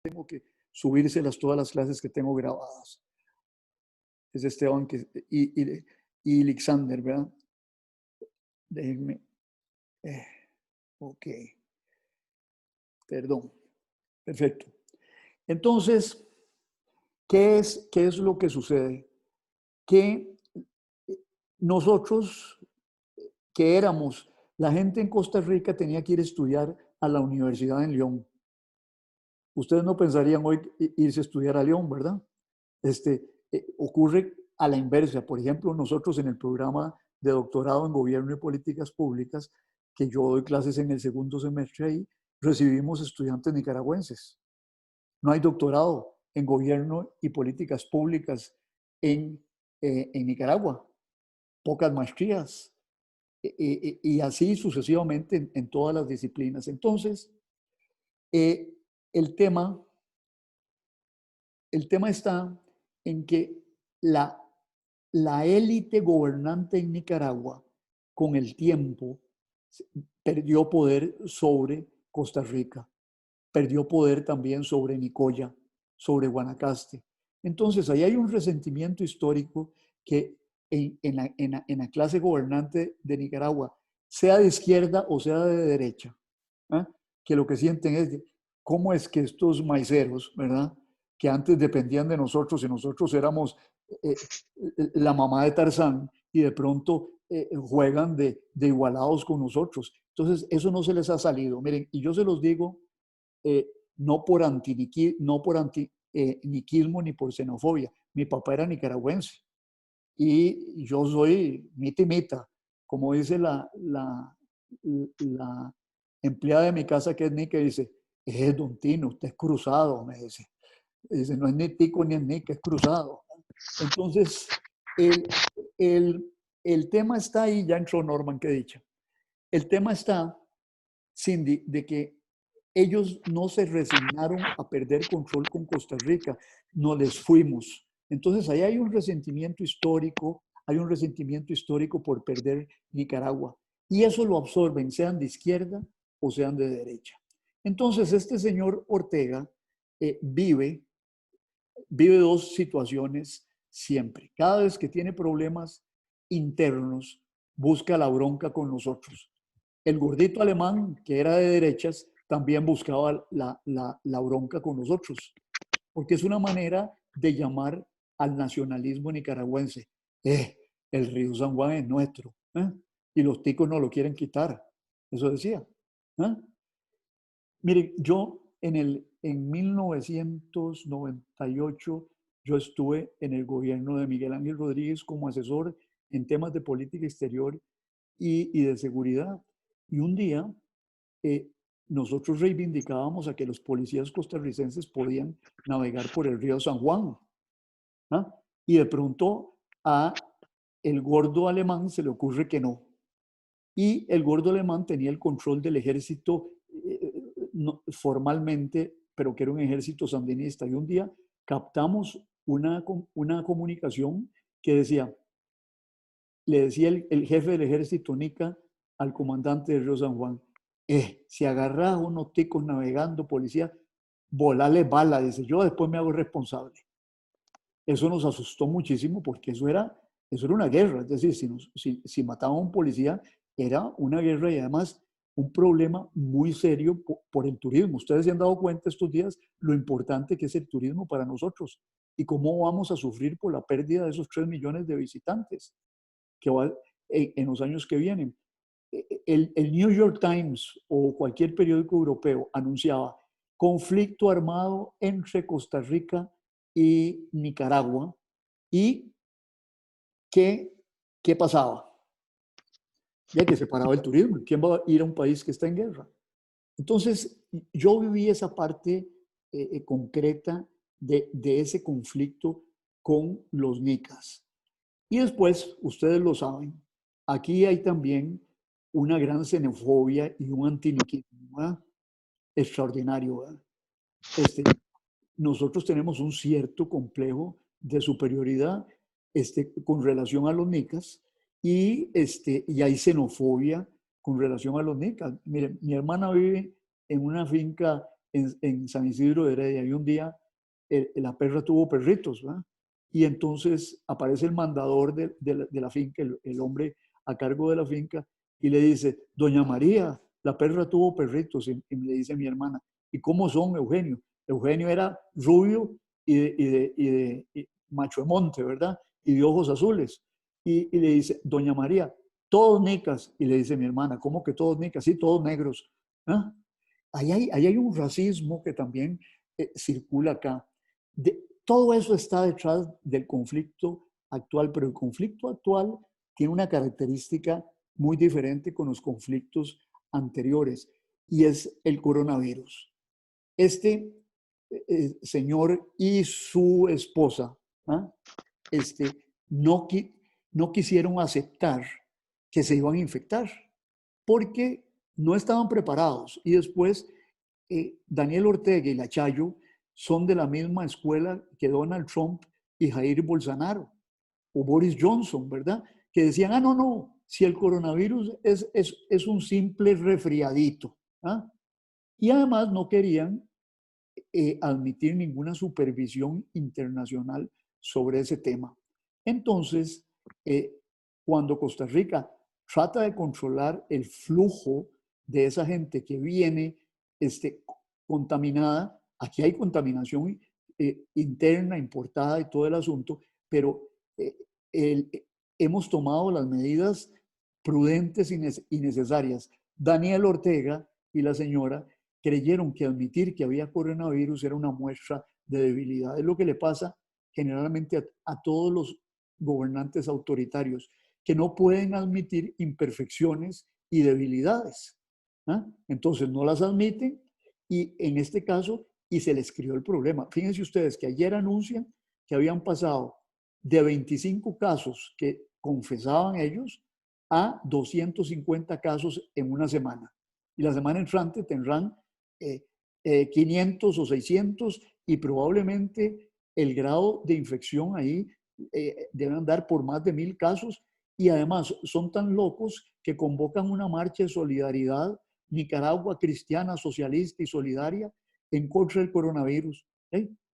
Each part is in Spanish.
tengo que subírselas todas las clases que tengo grabadas. Es Esteban y Alexander, ¿verdad? Déjenme. eh, ok, perdón. Perfecto. Entonces, qué es lo que sucede? Que nosotros, que éramos, la gente en Costa Rica tenía que ir a estudiar a la Universidad en León. Ustedes no pensarían hoy irse a estudiar a León, ¿verdad? Ocurre a la inversa. Por ejemplo, nosotros en el programa de doctorado en Gobierno y Políticas Públicas, que yo doy clases en el segundo semestre ahí, recibimos estudiantes nicaragüenses. No hay doctorado en Gobierno y Políticas Públicas en Nicaragua. Pocas maestrías. Y así sucesivamente en todas las disciplinas. Entonces, eh, el tema El tema está en que la élite gobernante en Nicaragua, con el tiempo, perdió poder sobre Costa Rica, perdió poder también sobre Nicoya, sobre Guanacaste. Entonces, ahí hay un resentimiento histórico que en la clase gobernante de Nicaragua, sea de izquierda o sea de derecha, ¿eh? Que lo que sienten es de, cómo es que estos maiceros, ¿verdad? Que antes dependían de nosotros y nosotros éramos eh, la mamá de Tarzán y de pronto juegan de igualados con nosotros. Entonces, eso no se les ha salido. Miren, y yo se los digo, eh, no por niquismo ni por xenofobia. Mi papá era nicaragüense y yo soy mita, como dice la empleada de mi casa que es nica, dice, es don Tino, usted es cruzado, me dice. Dice, no es ni tico ni es nica, es cruzado. Entonces, el, el, el tema está ahí, ya entró Norman, que he dicho. El tema está, Cindy, de que ellos no se resignaron a perder control con Costa Rica, no les fuimos. Entonces ahí hay un resentimiento histórico por perder Nicaragua. Y eso lo absorben, sean de izquierda o sean de derecha. Entonces este señor Ortega vive dos situaciones siempre. Cada vez que tiene problemas internos, busca la bronca con nosotros. El gordito alemán, que era de derechas, también buscaba la bronca con nosotros, porque es una manera de llamar al nacionalismo nicaragüense. Eh, el río San Juan es nuestro, ¿eh? Y los ticos no lo quieren quitar. Eso decía. ¿Eh? Mire, yo en 1998, yo estuve en el gobierno de Miguel Ángel Rodríguez como asesor en temas de política exterior y de seguridad. Y un día eh, nosotros reivindicábamos a que los policías costarricenses podían navegar por el río San Juan. ¿Ah? Y de pronto a el gordo alemán se le ocurre que no. Y el gordo alemán tenía el control del ejército no, formalmente, pero que era un ejército sandinista. Y un día captamos una comunicación que decía, le decía el jefe del ejército Nica al comandante de Río San Juan, si agarras unos ticos navegando, policía, volale bala, dice, yo después me hago responsable. Eso nos asustó muchísimo porque eso era una guerra, es decir, si mataban a un policía, era una guerra y además un problema muy serio por el turismo. Ustedes se han dado cuenta estos días lo importante que es el turismo para nosotros y cómo vamos a sufrir por la pérdida de esos 3 millones de visitantes que va en los años que vienen. El New York Times o cualquier periódico europeo anunciaba conflicto armado entre Costa Rica y Nicaragua. ¿Y qué, qué pasaba? Ya que se paraba el turismo. ¿Quién va a ir a un país que está en guerra? Entonces, yo viví esa parte concreta de ese conflicto con los nicas. Y después, ustedes lo saben, aquí hay también una gran xenofobia y un antiniquismo, ¿verdad? Extraordinario, ¿verdad? Nosotros tenemos un cierto complejo de superioridad con relación a los nicas y hay xenofobia con relación a los nicas. Miren, mi hermana vive en una finca en San Isidro de Heredia, y un día la perra tuvo perritos, ¿verdad? Y entonces aparece el mandador de la finca, el hombre a cargo de la finca, y le dice, doña María, la perra tuvo perritos, y me dice mi hermana, ¿y cómo son, Eugenio? Eugenio era rubio y macho de monte, ¿verdad? Y de ojos azules. Y le dice, doña María, todos nicas. Y le dice mi hermana, ¿cómo que todos nicas? Sí, todos negros. ¿Ah? Ahí hay un racismo que también circula acá. Todo eso está detrás del conflicto actual, pero el conflicto actual tiene una característica muy diferente con los conflictos anteriores, y es el coronavirus. Este señor y su esposa, ¿ah? No, no quisieron aceptar que se iban a infectar porque no estaban preparados. Y después, Daniel Ortega y la Chayo son de la misma escuela que Donald Trump y Jair Bolsonaro o Boris Johnson, ¿verdad? Que decían, no, no, si el coronavirus es un simple resfriadito. ¿Ah? Y además no querían admitir ninguna supervisión internacional sobre ese tema. Entonces, cuando Costa Rica trata de controlar el flujo de esa gente que viene contaminada, aquí hay contaminación interna, importada y todo el asunto, pero el, hemos tomado las medidas prudentes y necesarias. Daniel Ortega y la señora creyeron que admitir que había coronavirus era una muestra de debilidad. Es lo que le pasa generalmente a todos los gobernantes autoritarios, que no pueden admitir imperfecciones y debilidades. ¿Ah? Entonces no las admiten, y en este caso, y se les creó el problema. Fíjense ustedes que ayer anuncian que habían pasado de 25 casos que confesaban ellos a 250 casos en una semana. Y la semana entrante tendrán 500 o 600, y probablemente el grado de infección ahí debe andar por más de 1000 casos, y además son tan locos que convocan una marcha de solidaridad, Nicaragua cristiana, socialista y solidaria, en contra del coronavirus.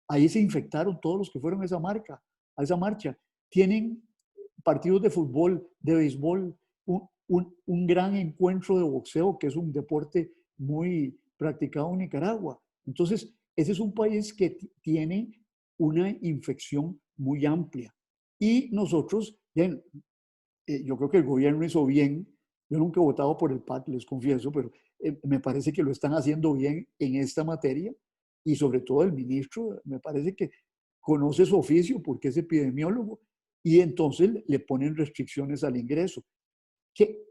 Ahí se infectaron todos los que fueron a esa marcha. Tienen partidos de fútbol, de béisbol, un gran encuentro de boxeo, que es un deporte muy practicado en Nicaragua. Entonces, ese es un país que tiene una infección muy amplia. Y nosotros, bien, yo creo que el gobierno hizo bien. Yo nunca he votado por el PAC, les confieso, pero me parece que lo están haciendo bien en esta materia, y sobre todo el ministro, me parece que conoce su oficio porque es epidemiólogo, y entonces le ponen restricciones al ingreso. Que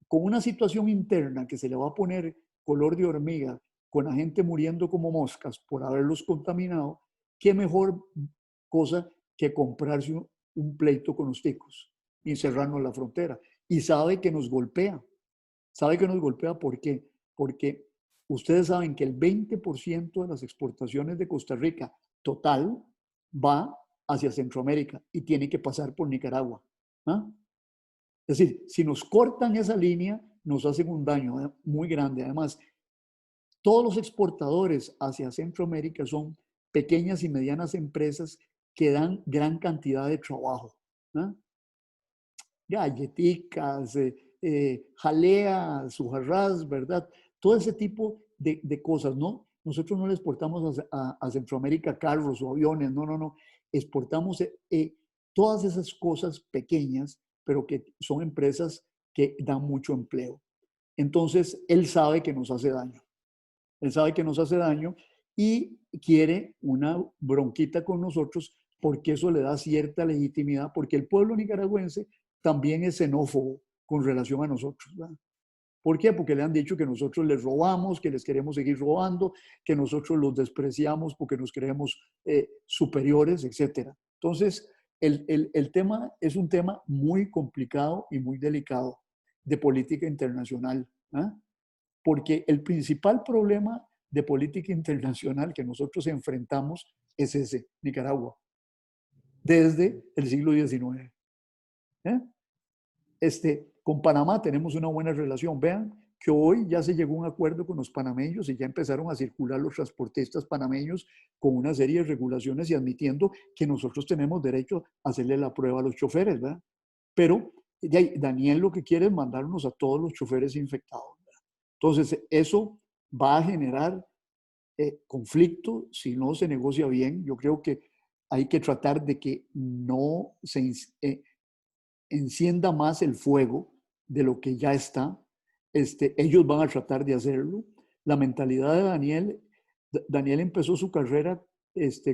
con una situación interna que se le va a poner color de hormiga, con la gente muriendo como moscas por haberlos contaminado, qué mejor cosa que comprarse un pleito con los ticos y cerrarnos la frontera. Y sabe que nos golpea. ¿Sabe que nos golpea? ¿Por qué? Porque ustedes saben que el 20% de las exportaciones de Costa Rica total va hacia Centroamérica y tiene que pasar por Nicaragua. ¿Ah? Es decir, si nos cortan esa línea, nos hacen un daño muy grande. Además, todos los exportadores hacia Centroamérica son pequeñas y medianas empresas que dan gran cantidad de trabajo. ¿Ah? Galletitas, jaleas, sujarrás, ¿verdad? Todo ese tipo de cosas, ¿no? Nosotros no le exportamos a Centroamérica carros o aviones, no, no, no. Exportamos todas esas cosas pequeñas, pero que son empresas que dan mucho empleo. Entonces, él sabe que nos hace daño. Él sabe que nos hace daño y quiere una bronquita con nosotros, porque eso le da cierta legitimidad, porque el pueblo nicaragüense también es xenófobo con relación a nosotros, ¿verdad? ¿Por qué? Porque le han dicho que nosotros les robamos, que les queremos seguir robando, que nosotros los despreciamos porque nos creemos superiores, etc. Entonces, el tema es un tema muy complicado y muy delicado de política internacional, ¿eh? Porque el principal problema de política internacional que nosotros enfrentamos es ese, Nicaragua, desde el siglo XIX. ¿Eh? Con Panamá tenemos una buena relación. Vean que hoy ya se llegó a un acuerdo con los panameños y ya empezaron a circular los transportistas panameños con una serie de regulaciones y admitiendo que nosotros tenemos derecho a hacerle la prueba a los choferes, ¿verdad? Pero Daniel lo que quiere es mandarnos a todos los choferes infectados, ¿verdad? Entonces, eso va a generar conflicto si no se negocia bien. Yo creo que hay que tratar de que no se encienda más el fuego de lo que ya está. Ellos van a tratar de hacerlo. La mentalidad de Daniel empezó su carrera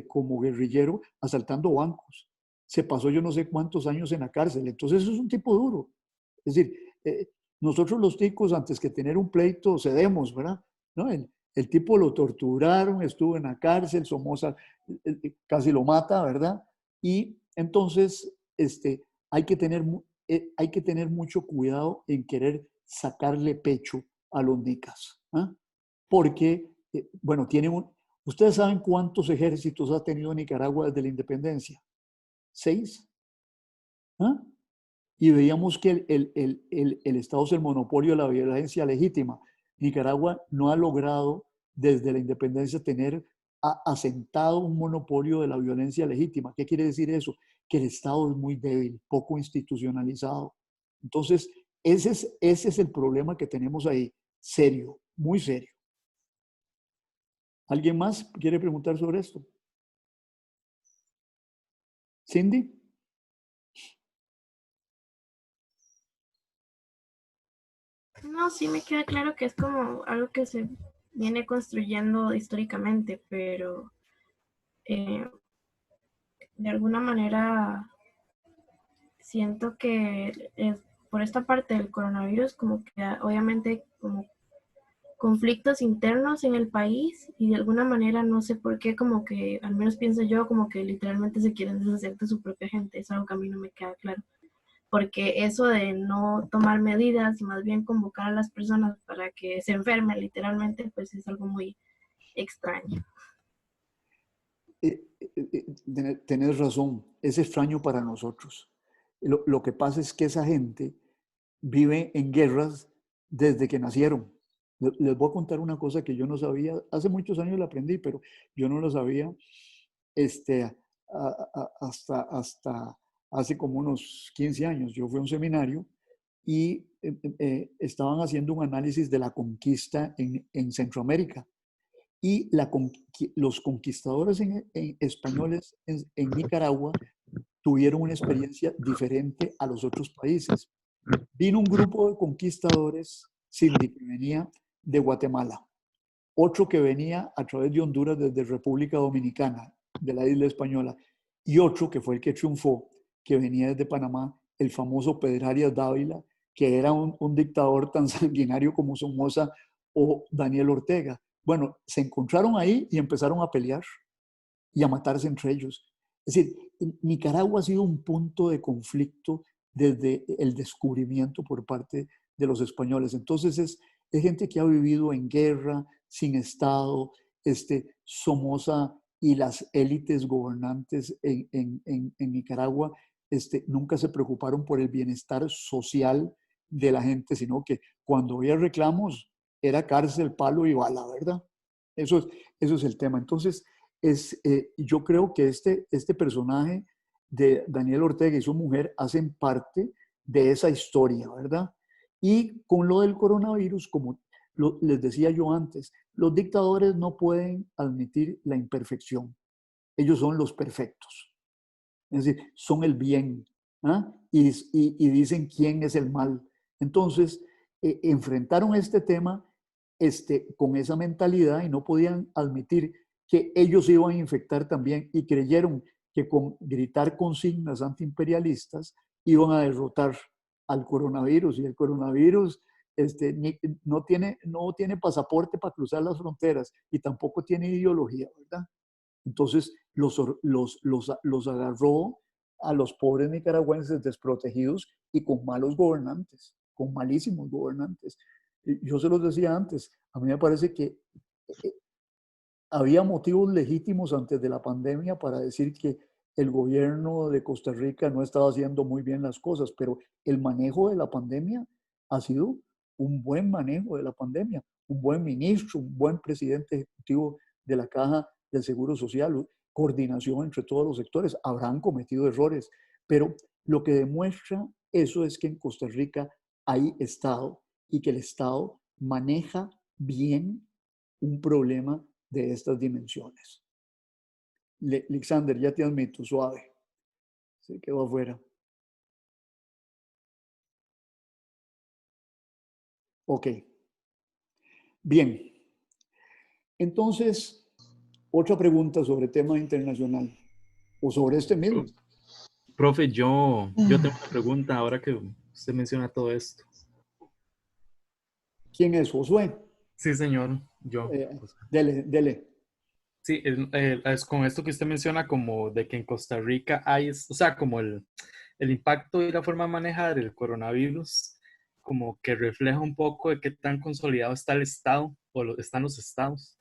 como guerrillero asaltando bancos. Se pasó yo no sé cuántos años en la cárcel. Entonces eso es un tipo duro. Es decir, nosotros los ticos antes que tener un pleito cedemos, ¿verdad? ¿No? El tipo lo torturaron, estuvo en la cárcel, Somoza casi lo mata, ¿verdad? Y entonces, hay que tener, hay que tener mucho cuidado en querer sacarle pecho a los nicas, ¿ah? Porque, bueno, ¿ustedes saben cuántos ejércitos ha tenido Nicaragua desde la independencia? 6. ¿Ah? Y veíamos que el Estado es el monopolio de la violencia legítima. Nicaragua no ha logrado desde la independencia tener asentado un monopolio de la violencia legítima. ¿Qué quiere decir eso? Que el Estado es muy débil, poco institucionalizado. Entonces, ese es el problema que tenemos ahí, serio, muy serio. ¿Alguien más quiere preguntar sobre esto? Cindy. No, sí me queda claro que es como algo que se viene construyendo históricamente, pero eh, de alguna manera siento que por esta parte del coronavirus como que obviamente como conflictos internos en el país y de alguna manera no sé por qué como que al menos pienso yo como que literalmente se quieren deshacer de su propia gente, es algo que a mí no me queda claro, porque eso de no tomar medidas y más bien convocar a las personas para que se enfermen literalmente pues es algo muy extraño. Tenés razón, es extraño para nosotros. Lo que pasa es que esa gente vive en guerras desde que nacieron. Les voy a contar una cosa que yo no sabía, hace muchos años la aprendí, pero yo no lo sabía hasta hace como unos 15 años. Yo fui a un seminario y estaban haciendo un análisis de la conquista en Centroamérica y los conquistadores españoles en Nicaragua tuvieron una experiencia diferente a los otros países. Vino un grupo de conquistadores, Cindy, que venía de Guatemala, otro que venía a través de Honduras desde República Dominicana, de la isla española, y otro que fue el que triunfó, que venía desde Panamá, el famoso Pedro Arias Dávila, que era un dictador tan sanguinario como Somoza o Daniel Ortega. Bueno, se encontraron ahí y empezaron a pelear y a matarse entre ellos. Es decir, Nicaragua ha sido un punto de conflicto desde el descubrimiento por parte de los españoles. Entonces es gente que ha vivido en guerra, sin Estado. Somoza y las élites gobernantes en Nicaragua nunca se preocuparon por el bienestar social de la gente, sino que cuando había reclamos era cárcel, palo y bala, ¿verdad? Eso es el tema. Entonces, yo creo que este personaje de Daniel Ortega y su mujer hacen parte de esa historia, ¿verdad? Y con lo del coronavirus, como les decía yo antes, los dictadores no pueden admitir la imperfección. Ellos son los perfectos. Es decir, son el bien. ¿Ah? Y dicen quién es el mal. Entonces, enfrentaron este tema con esa mentalidad y no podían admitir que ellos iban a infectar también y creyeron que con gritar consignas antiimperialistas iban a derrotar al coronavirus y el coronavirus no tiene pasaporte para cruzar las fronteras y tampoco tiene ideología, ¿verdad? Entonces los agarró a los pobres nicaragüenses desprotegidos y con malos gobernantes, con malísimos gobernantes. Yo se los decía antes, a mí me parece que había motivos legítimos antes de la pandemia para decir que el gobierno de Costa Rica no estaba haciendo muy bien las cosas, pero el manejo de la pandemia ha sido un buen manejo de la pandemia, un buen ministro, un buen presidente ejecutivo de la Caja del Seguro Social, coordinación entre todos los sectores. Habrán cometido errores, pero lo que demuestra eso es que en Costa Rica hay Estado y que el Estado maneja bien un problema de estas dimensiones. Alexander, ya te admito, suave. Se quedó afuera. Ok. Bien. Entonces, otra pregunta sobre tema internacional o sobre este mismo. Profe, yo tengo una pregunta ahora que usted menciona todo esto. ¿Quién es Josué? Sí, señor, yo. Dele. Sí, es con esto que usted menciona como de que en Costa Rica hay, o sea, como el impacto y la forma de manejar el coronavirus, como que refleja un poco de qué tan consolidado está el Estado o están los estados.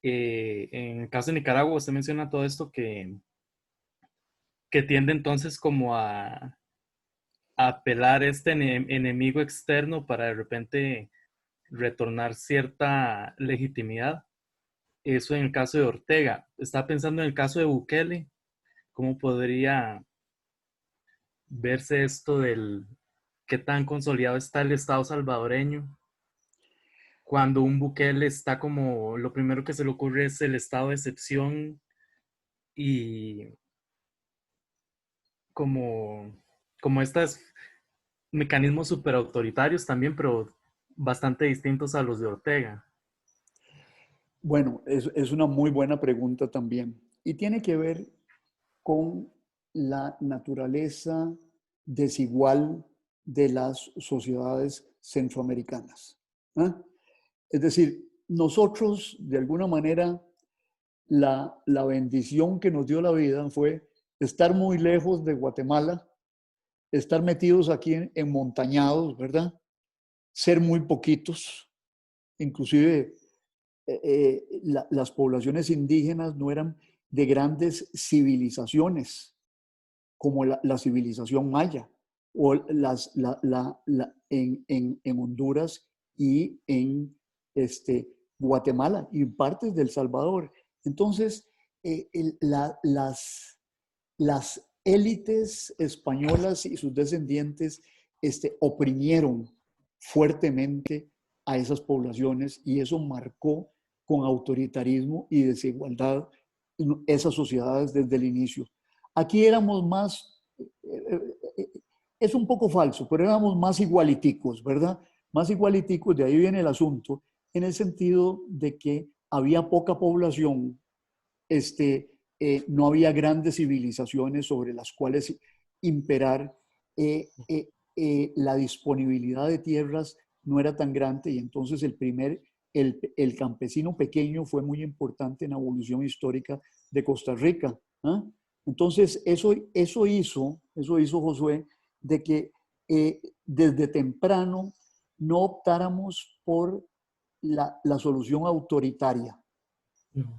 En el caso de Nicaragua, usted menciona todo esto que tiende entonces como a apelar a este enemigo externo para de repente retornar cierta legitimidad. Eso en el caso de Ortega. Está pensando en el caso de Bukele, ¿cómo podría verse esto del qué tan consolidado está el Estado salvadoreño? Cuando un Bukele está como, lo primero que se le ocurre es el estado de excepción y como estos mecanismos superautoritarios también, pero bastante distintos a los de Ortega. Bueno, es una muy buena pregunta también. Y tiene que ver con la naturaleza desigual de las sociedades centroamericanas. ¿Ah? Es decir, nosotros, de alguna manera, la bendición que nos dio la vida fue estar muy lejos de Guatemala, estar metidos aquí montañados, ¿verdad? Ser muy poquitos, inclusive las poblaciones indígenas no eran de grandes civilizaciones, como la civilización maya, o en Honduras y en Guatemala y partes del Salvador. Entonces, las élites españolas y sus descendientes oprimieron fuertemente a esas poblaciones y eso marcó con autoritarismo y desigualdad esas sociedades desde el inicio. Aquí éramos más, es un poco falso, pero éramos más igualiticos, ¿verdad? Más igualiticos, de ahí viene el asunto, en el sentido de que había poca población, no había grandes civilizaciones sobre las cuales imperar, la disponibilidad de tierras no era tan grande y entonces el campesino pequeño fue muy importante en la evolución histórica de Costa Rica. ¿Ah? Entonces eso hizo Josué, de que desde temprano no optáramos por la solución autoritaria.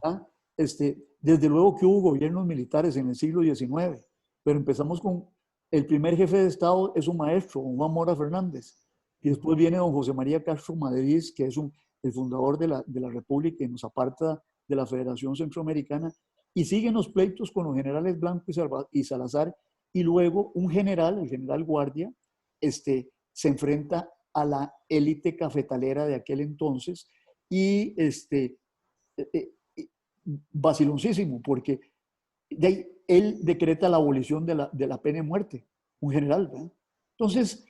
¿Ah? Desde luego que hubo gobiernos militares en el siglo XIX, pero empezamos con el primer jefe de Estado, es un maestro, Juan Mora Fernández, y después viene don José María Castro Madrid, que es el fundador de la República y nos aparta de la Federación Centroamericana, y siguen los pleitos con los generales Blanco y Salazar, y luego un general, el general Guardia, se enfrenta a la élite cafetalera de aquel entonces, y vaciloncísimo, porque él decreta la abolición de la pena de muerte, un general, ¿verdad? Entonces,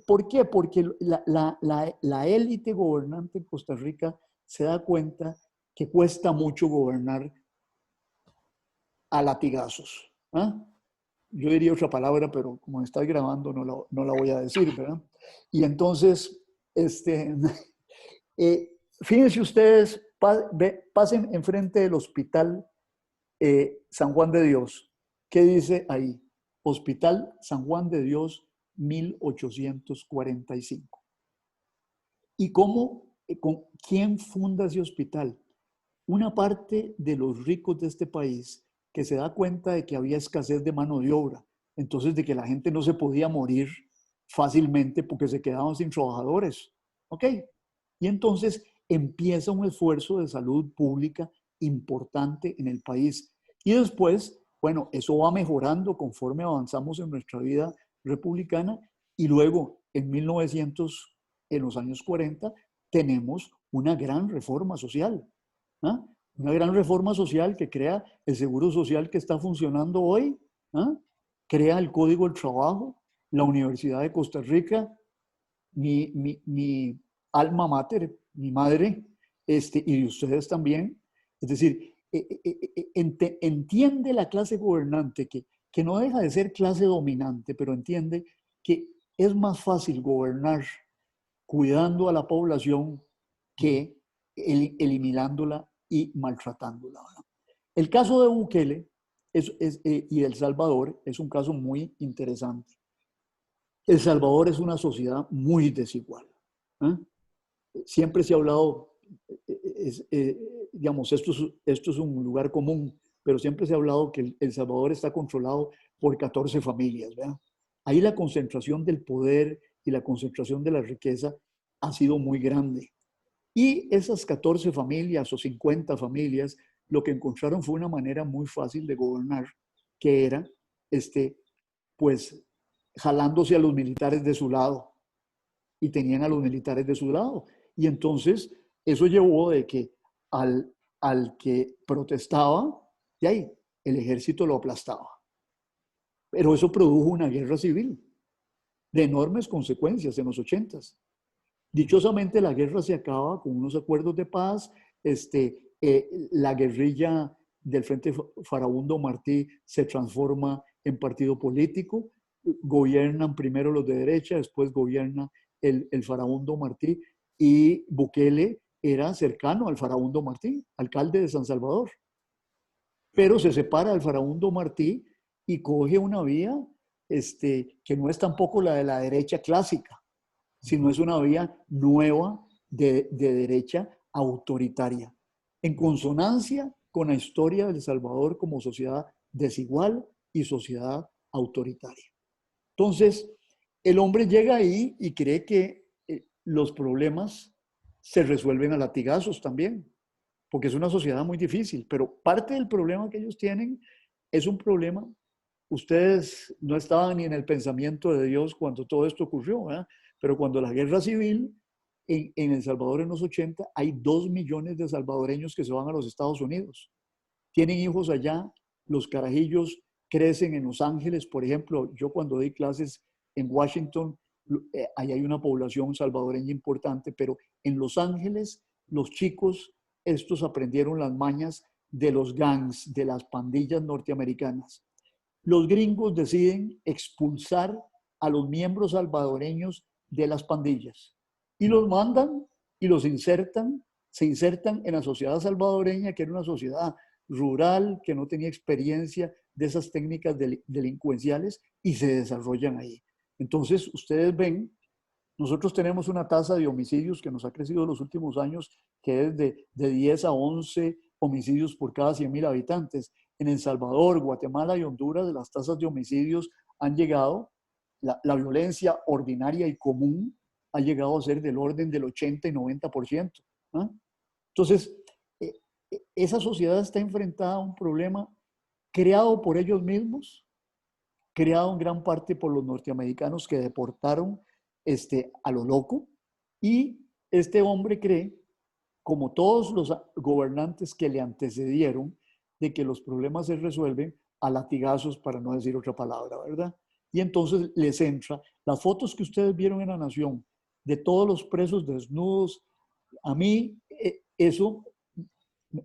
¿por qué? Porque la élite gobernante en Costa Rica se da cuenta que cuesta mucho gobernar a latigazos. ¿Ah? Yo diría otra palabra, pero como estás grabando no la voy a decir, ¿verdad? Y entonces, fíjense ustedes, pasen enfrente del hospital San Juan de Dios. ¿Qué dice ahí? Hospital San Juan de Dios, 1845. ¿Y quién funda ese hospital? Una parte de los ricos de este país que se da cuenta de que había escasez de mano de obra, entonces de que la gente no se podía morir fácilmente porque se quedaban sin trabajadores. ¿Ok? Y entonces empieza un esfuerzo de salud pública importante en el país. Y después, bueno, eso va mejorando conforme avanzamos en nuestra vida republicana y luego en 1900, en los años 40, tenemos una gran reforma social. ¿Ah? Una gran reforma social que crea el seguro social que está funcionando hoy, ¿ah? Crea el Código del Trabajo, la Universidad de Costa Rica, mi alma mater, mi madre, y ustedes también. Es decir, entiende la clase gobernante que no deja de ser clase dominante, pero entiende que es más fácil gobernar cuidando a la población que eliminándola y maltratándola, ¿verdad? El caso de Bukele y El Salvador es un caso muy interesante. El Salvador es una sociedad muy desigual. ¿Eh? Siempre se ha hablado, digamos, esto es un lugar común, pero siempre se ha hablado que El Salvador está controlado por 14 familias, ¿verdad? Ahí la concentración del poder y la concentración de la riqueza ha sido muy grande. Y esas 14 familias o 50 familias, lo que encontraron fue una manera muy fácil de gobernar, que era, pues, jalándose a los militares de su lado. Y tenían a los militares de su lado. Y entonces eso llevó de que al que protestaba, de ahí, el ejército lo aplastaba. Pero eso produjo una guerra civil de enormes consecuencias en los 80s. Dichosamente la guerra se acaba con unos acuerdos de paz. La guerrilla del Frente Farabundo Martí se transforma en partido político. Gobiernan primero los de derecha, después gobierna el Farabundo Martí, y Bukele era cercano al Farabundo Martí, alcalde de San Salvador. Pero se separa del Farabundo Martí y coge una vía que no es tampoco la de la derecha clásica, sino es una vía nueva de derecha autoritaria, en consonancia con la historia de El Salvador como sociedad desigual y sociedad autoritaria. Entonces, el hombre llega ahí y cree que los problemas se resuelven a latigazos también, porque es una sociedad muy difícil, pero parte del problema que ellos tienen es un problema. Ustedes no estaban ni en el pensamiento de Dios cuando todo esto ocurrió, ¿verdad? Pero cuando la guerra civil en El Salvador en los 80, hay 2 millones de salvadoreños que se van a los Estados Unidos. Tienen hijos allá, los carajillos crecen en Los Ángeles. Por ejemplo, yo cuando di clases en Washington, ahí hay una población salvadoreña importante, pero en Los Ángeles los chicos estos aprendieron las mañas de los gangs, de las pandillas norteamericanas. Los gringos deciden expulsar a los miembros salvadoreños de las pandillas y los mandan y los insertan, se insertan en la sociedad salvadoreña, que era una sociedad rural, que no tenía experiencia de esas técnicas delincuenciales, y se desarrollan ahí. Entonces, ustedes ven, nosotros tenemos una tasa de homicidios que nos ha crecido en los últimos años, que es de 10 a 11 homicidios por cada 100,000 habitantes. En El Salvador, Guatemala y Honduras, las tasas de homicidios han llegado, la violencia ordinaria y común ha llegado a ser del orden del 80 y 90%. ¿Ah? Entonces, esa sociedad está enfrentada a un problema creado por ellos mismos, creado en gran parte por los norteamericanos que deportaron a lo loco, y este hombre cree, como todos los gobernantes que le antecedieron, de que los problemas se resuelven a latigazos, para no decir otra palabra, ¿verdad? Y entonces les entra las fotos que ustedes vieron en La Nación de todos los presos desnudos. A mí eso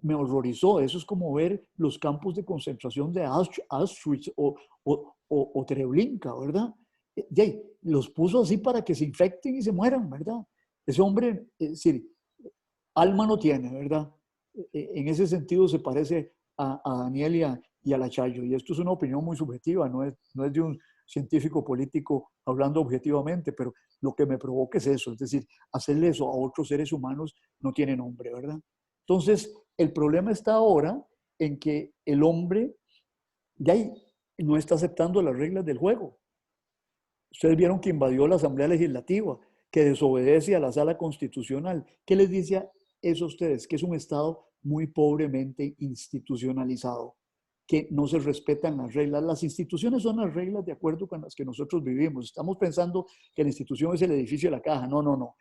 me horrorizó. Eso es como ver los campos de concentración de Auschwitz o Treblinka, ¿verdad? Los puso así para que se infecten y se mueran, ¿verdad? Ese hombre, es decir, alma no tiene, ¿verdad? En ese sentido se parece a Daniel y a Lachayo. Y esto es una opinión muy subjetiva, no es de un científico político hablando objetivamente, pero lo que me provoca es eso, es decir, hacerle eso a otros seres humanos no tiene nombre, ¿verdad? Entonces, el problema está ahora en que el hombre no está aceptando las reglas del juego. Ustedes vieron que invadió la Asamblea Legislativa, que desobedece a la Sala Constitucional. ¿Qué les dice a eso a ustedes? Que es un Estado muy pobremente institucionalizado, que no se respetan las reglas. Las instituciones son las reglas de acuerdo con las que nosotros vivimos. Estamos pensando que la institución es el edificio de la caja. No, no, no.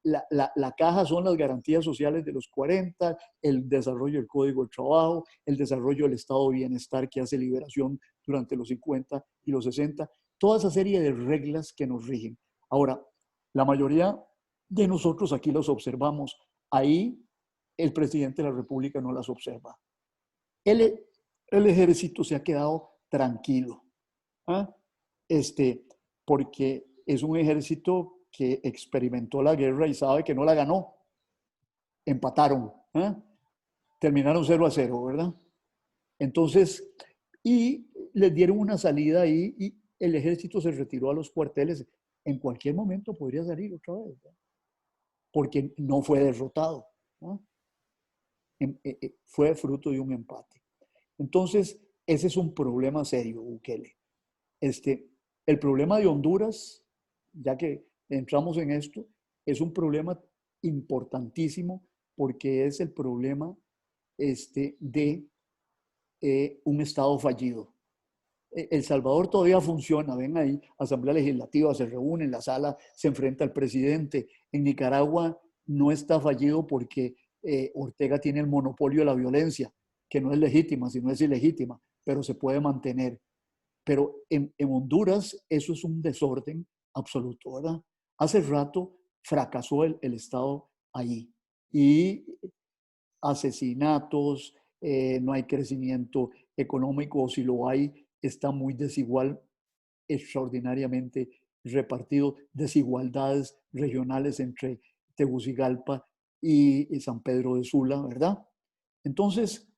La caja son las garantías sociales de los 40, el desarrollo del Código del Trabajo, el desarrollo del Estado de Bienestar que hace liberación durante los 50 y los 60, toda esa serie de reglas que nos rigen. Ahora, la mayoría de nosotros aquí los observamos. Ahí el presidente de la República no las observa. El ejército se ha quedado tranquilo, ¿ah? Porque es un ejército que experimentó la guerra y sabe que no la ganó. Empataron, ¿eh? Terminaron 0-0, ¿verdad? Entonces, y les dieron una salida ahí y el ejército se retiró a los cuarteles. En cualquier momento podría salir otra vez, ¿verdad? Porque no fue derrotado, ¿no? Fue fruto de un empate. Entonces, ese es un problema serio, Bukele. El problema de Honduras, ya que entramos en esto, es un problema importantísimo porque es el problema de un Estado fallido. El Salvador todavía funciona, ven ahí, Asamblea Legislativa, se reúne en la sala, se enfrenta al presidente. En Nicaragua no está fallido porque Ortega tiene el monopolio de la violencia, que no es legítima, sino es ilegítima, pero se puede mantener. Pero en Honduras eso es un desorden absoluto, ¿verdad? Hace rato fracasó el Estado allí. Y asesinatos, no hay crecimiento económico, o si lo hay, está muy desigual, extraordinariamente repartido, desigualdades regionales entre Tegucigalpa y San Pedro de Sula, ¿verdad? Entonces,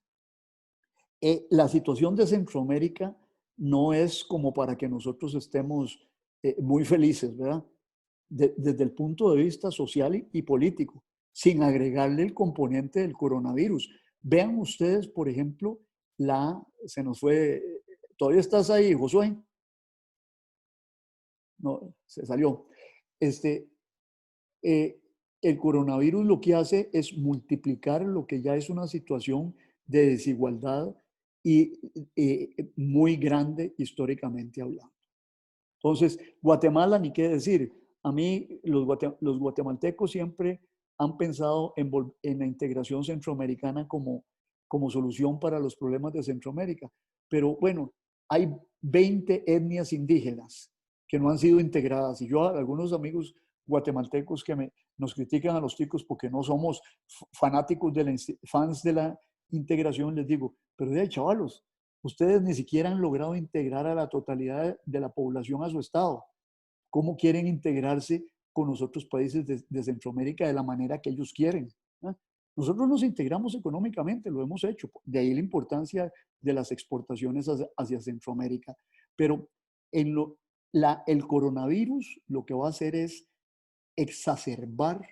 la situación de Centroamérica no es como para que nosotros estemos muy felices, ¿verdad? Desde el punto de vista social y político, sin agregarle el componente del coronavirus. Vean ustedes, por ejemplo, se nos fue, ¿todavía estás ahí, Josué? No, se salió. El coronavirus lo que hace es multiplicar lo que ya es una situación de desigualdad y muy grande históricamente hablando. Entonces, Guatemala, ni qué decir. A mí, los guatemaltecos siempre han pensado en la integración centroamericana como solución para los problemas de Centroamérica. Pero bueno, hay 20 etnias indígenas que no han sido integradas. Y yo a algunos amigos guatemaltecos que nos critican a los ticos porque no somos fanáticos fans de la integración, les digo, pero de ahí, chavalos, ustedes ni siquiera han logrado integrar a la totalidad de la población a su estado. ¿Cómo quieren integrarse con los otros países de Centroamérica de la manera que ellos quieren? ¿Eh? Nosotros nos integramos económicamente, lo hemos hecho. De ahí la importancia de las exportaciones hacia Centroamérica. Pero el coronavirus lo que va a hacer es exacerbar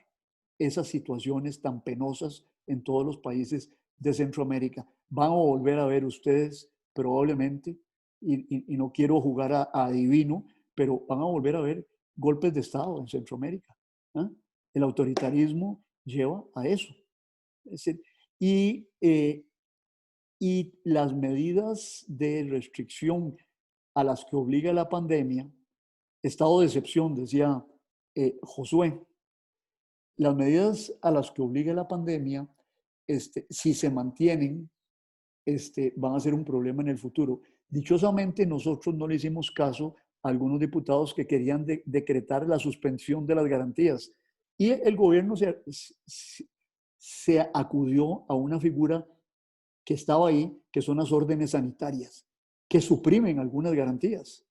esas situaciones tan penosas en todos los países de Centroamérica. Van a volver a ver ustedes probablemente, y no quiero jugar a adivino, pero van a volver a ver golpes de Estado en Centroamérica. ¿Eh? El autoritarismo lleva a eso. Es decir, y las medidas de restricción a las que obliga la pandemia, estado de excepción, decía Josué, las medidas a las que obliga la pandemia, si se mantienen, van a ser un problema en el futuro. Dichosamente, nosotros no le hicimos caso a algunos diputados que querían decretar la suspensión de las garantías. Y el gobierno se acudió a una figura que estaba ahí, que son las órdenes sanitarias, que suprimen algunas garantías,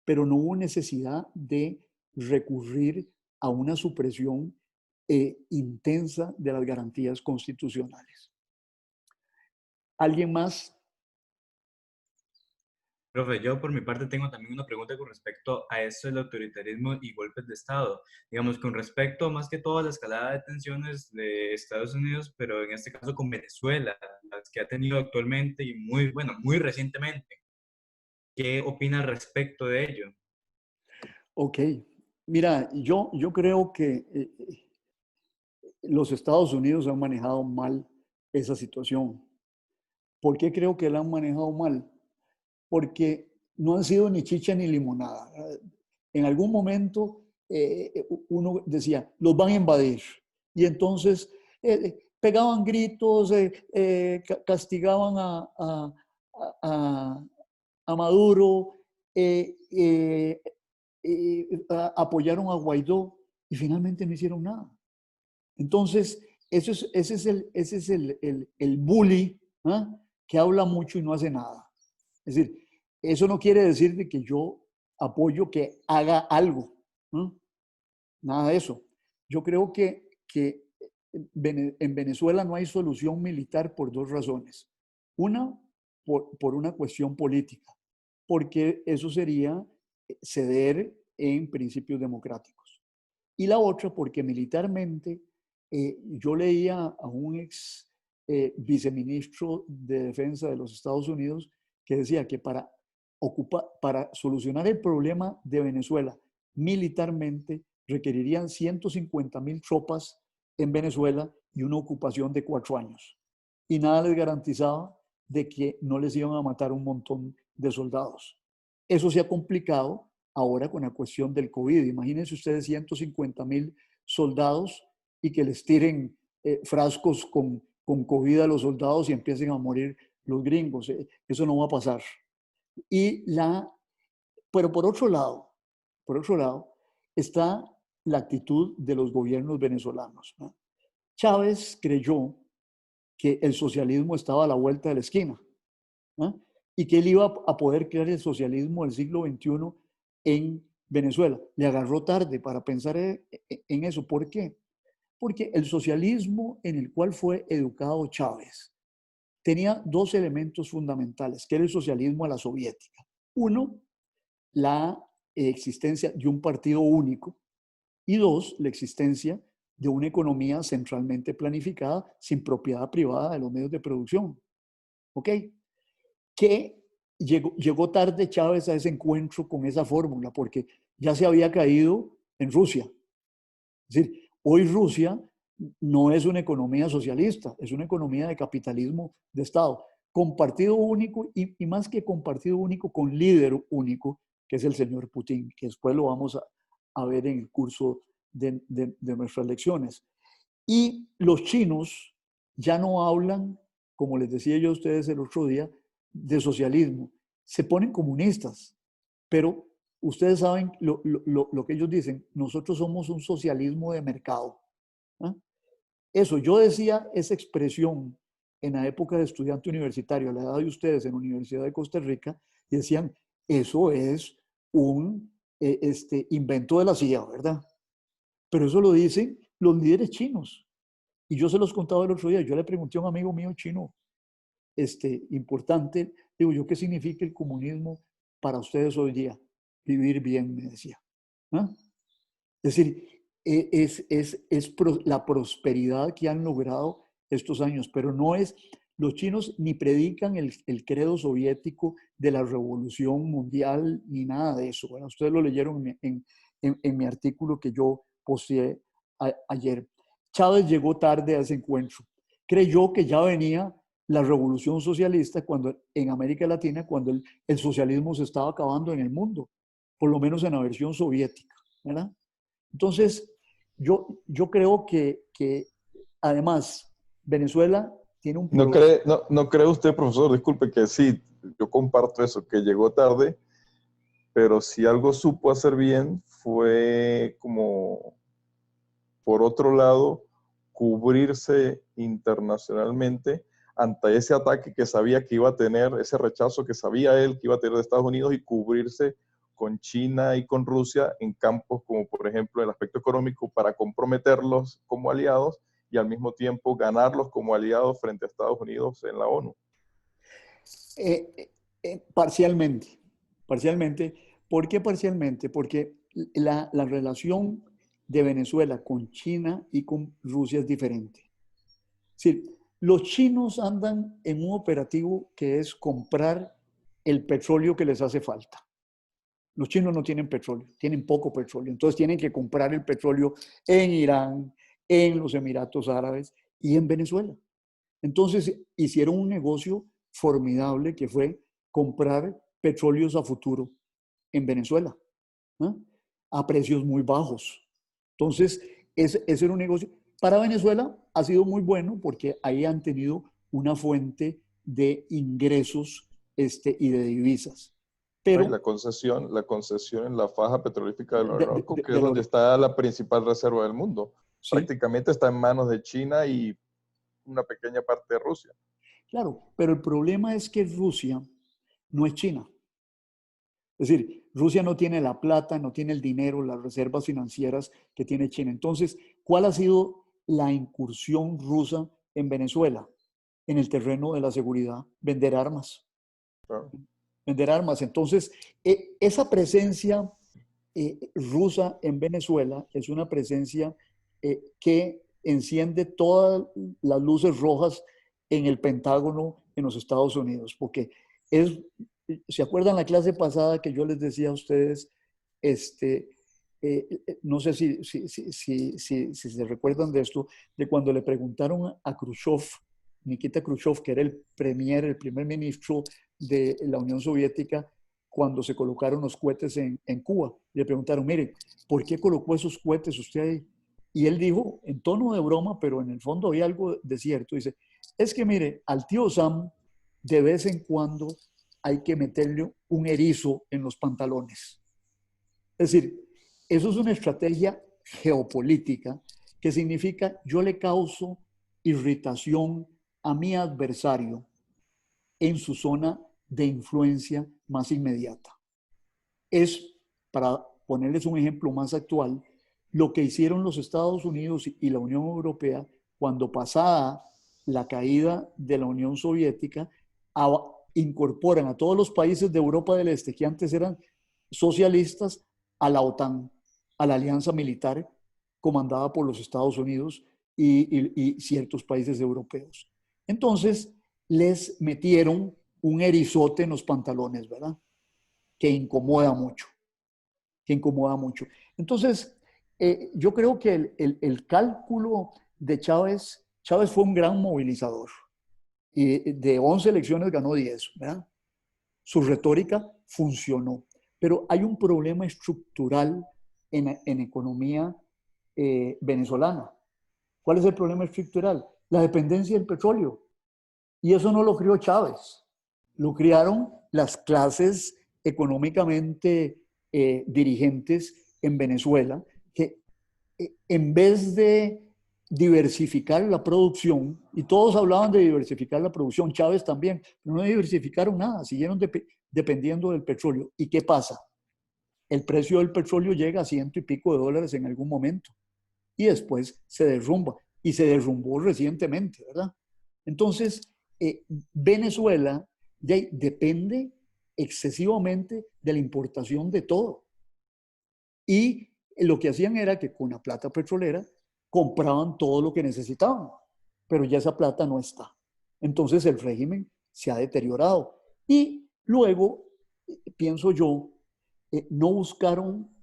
pero no hubo necesidad de recurrir a una supresión intensa de las garantías constitucionales. ¿Alguien más? Profe, yo por mi parte tengo también una pregunta con respecto a eso del autoritarismo y golpes de Estado. Digamos, con respecto más que todo a la escalada de tensiones de Estados Unidos, pero en este caso con Venezuela, las que ha tenido actualmente y muy recientemente. ¿Qué opina al respecto de ello? Ok, mira, yo creo que los Estados Unidos han manejado mal esa situación. ¿Por qué creo que la han manejado mal? Porque no han sido ni chicha ni limonada. En algún momento uno decía, los van a invadir. Y entonces pegaban gritos, castigaban a, a Maduro, apoyaron a Guaidó y finalmente no hicieron nada. Entonces, ese es el bully, ¿ah? Que habla mucho y no hace nada. Es decir, eso no quiere decir de que yo apoyo que haga algo, ¿no? Nada de eso. Yo creo que en Venezuela no hay solución militar por dos razones. Una, por una cuestión política, porque eso sería ceder en principios democráticos. Y la otra, porque militarmente, yo leía a un ex viceministro de Defensa de los Estados Unidos que decía que para solucionar el problema de Venezuela militarmente requerirían 150,000 tropas en Venezuela y una ocupación de 4 años. Y nada les garantizaba de que no les iban a matar un montón de soldados. Eso se ha complicado ahora con la cuestión del COVID. Imagínense ustedes 150,000 soldados y que les tiren frascos con COVID a los soldados y empiecen a morir los gringos. Eso no va a pasar. Pero por otro lado, está la actitud de los gobiernos venezolanos, ¿no? Chávez creyó que el socialismo estaba a la vuelta de la esquina, ¿no? Y que él iba a poder crear el socialismo del siglo XXI en Venezuela. Le agarró tarde para pensar en eso. ¿Por qué? Porque el socialismo en el cual fue educado Chávez tenía dos elementos fundamentales, que era el socialismo a la soviética. Uno, la existencia de un partido único, y dos, la existencia de una economía centralmente planificada sin propiedad privada de los medios de producción. ¿Ok? Que llegó tarde Chávez a ese encuentro con esa fórmula porque ya se había caído en Rusia. Es decir, hoy Rusia no es una economía socialista, es una economía de capitalismo de Estado, con partido único y más que con partido único, con líder único, que es el señor Putin, que después lo vamos a ver en el curso de nuestras lecciones. Y los chinos ya no hablan, como les decía yo a ustedes el otro día, de socialismo. Se ponen comunistas, pero ustedes saben lo que ellos dicen, nosotros somos un socialismo de mercado. ¿Ah? Eso, yo decía esa expresión en la época de estudiante universitario, a la edad de ustedes en la Universidad de Costa Rica, y decían, eso es un invento de la CIA, ¿verdad? Pero eso lo dicen los líderes chinos. Y yo se los contaba el otro día, yo le pregunté a un amigo mío chino, importante, digo yo, ¿qué significa el comunismo para ustedes hoy día? Vivir bien, me decía. ¿Ah? Es decir, la prosperidad que han logrado estos años, pero no es, los chinos ni predican el credo soviético de la revolución mundial ni nada de eso. Bueno, ustedes lo leyeron en mi artículo que yo posteé ayer. Chávez llegó tarde a ese encuentro. Creyó que ya venía la revolución socialista en América Latina, cuando el socialismo se estaba acabando en el mundo, por lo menos en la versión soviética, ¿verdad? Entonces, yo creo que además Venezuela tiene un problema. ¿No cree usted, profesor, disculpe, que sí, yo comparto eso, que llegó tarde, pero si algo supo hacer bien fue como, por otro lado, cubrirse internacionalmente ante ese ataque que sabía que iba a tener, ese rechazo que sabía él que iba a tener de Estados Unidos, y cubrirse con China y con Rusia en campos como, por ejemplo, el aspecto económico, para comprometerlos como aliados y al mismo tiempo ganarlos como aliados frente a Estados Unidos en la ONU. Parcialmente. ¿Por qué parcialmente? Porque la relación de Venezuela con China y con Rusia es diferente. Es decir, los chinos andan en un operativo que es comprar el petróleo que les hace falta. Los chinos no tienen petróleo, tienen poco petróleo. Entonces tienen que comprar el petróleo en Irán, en los Emiratos Árabes y en Venezuela. Entonces hicieron un negocio formidable que fue comprar petróleos a futuro en Venezuela, ¿no? A precios muy bajos. Entonces, ese era un negocio. Para Venezuela ha sido muy bueno porque ahí han tenido una fuente de ingresos y de divisas. Pero la concesión en la faja petrolífica del Orinoco, que es del donde está la principal reserva del mundo. sí, Prácticamente está en manos de China y una pequeña parte de Rusia. claro, pero el problema es que Rusia no es China. Es decir, Rusia no tiene la plata, no tiene el dinero, las reservas financieras que tiene China. Entonces, ¿cuál ha sido la incursión rusa en Venezuela? En el terreno de la seguridad, vender armas. Claro. Vender armas. Entonces, esa presencia rusa en Venezuela es una presencia que enciende todas las luces rojas en el Pentágono en los Estados Unidos, porque ¿se acuerdan la clase pasada que yo les decía a ustedes? No sé si se recuerdan de esto, de cuando le preguntaron a Khrushchev, Nikita Khrushchev, que era el primer ministro de la Unión Soviética, cuando se colocaron los cohetes en Cuba. Le preguntaron, mire, ¿por qué colocó esos cohetes usted ahí? Y él dijo, en tono de broma, pero en el fondo había algo de cierto, dice, es que mire, al tío Sam de vez en cuando hay que meterle un erizo en los pantalones. Es decir, eso es una estrategia geopolítica que significa yo le causo irritación a mi adversario en su zona de influencia más inmediata. Es, para ponerles un ejemplo más actual, lo que hicieron los Estados Unidos y la Unión Europea cuando pasada la caída de la Unión Soviética, incorporan a todos los países de Europa del Este que antes eran socialistas a la OTAN, a la alianza militar comandada por los Estados Unidos y ciertos países europeos. Entonces, les metieron un erizote en los pantalones, ¿verdad? Que incomoda mucho, que incomoda mucho. Entonces, yo creo que el cálculo de Chávez fue un gran movilizador. Y de 11 elecciones ganó 10, ¿verdad? Su retórica funcionó. Pero hay un problema estructural en economía venezolana. ¿Cuál es el problema estructural? La dependencia del petróleo. Y eso no lo crió Chávez. Lo criaron las clases económicamente dirigentes en Venezuela, que en vez de diversificar la producción, y todos hablaban de diversificar la producción, Chávez también, pero no diversificaron nada, siguieron dependiendo del petróleo. ¿Y qué pasa? El precio del petróleo llega a $100 y pico en algún momento y después se derrumba, y se derrumbó recientemente, ¿verdad? Entonces, Venezuela depende excesivamente de la importación de todo. Y lo que hacían era que con la plata petrolera compraban todo lo que necesitaban, pero ya esa plata no está. Entonces el régimen se ha deteriorado. Y luego, pienso yo, no buscaron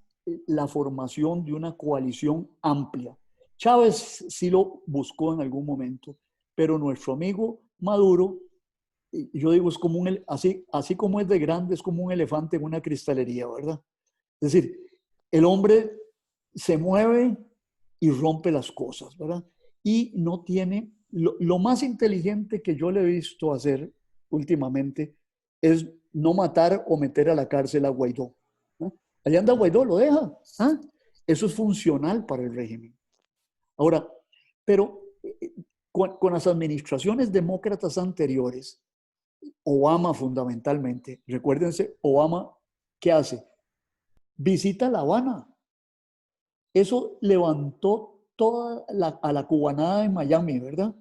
la formación de una coalición amplia. Chávez sí lo buscó en algún momento, pero nuestro amigo Maduro, yo digo, es como así como es de grande, es como un elefante en una cristalería, ¿verdad? Es decir, el hombre se mueve y rompe las cosas, ¿verdad? Y no tiene, lo más inteligente que yo le he visto hacer últimamente es no matar o meter a la cárcel a Guaidó. ¿No? Allá anda Guaidó, lo deja. ¿Ah? Eso es funcional para el régimen. Ahora, pero con las administraciones demócratas anteriores, Obama fundamentalmente, recuérdense, Obama, ¿qué hace? Visita La Habana. Eso levantó a la cubanada en Miami, ¿verdad?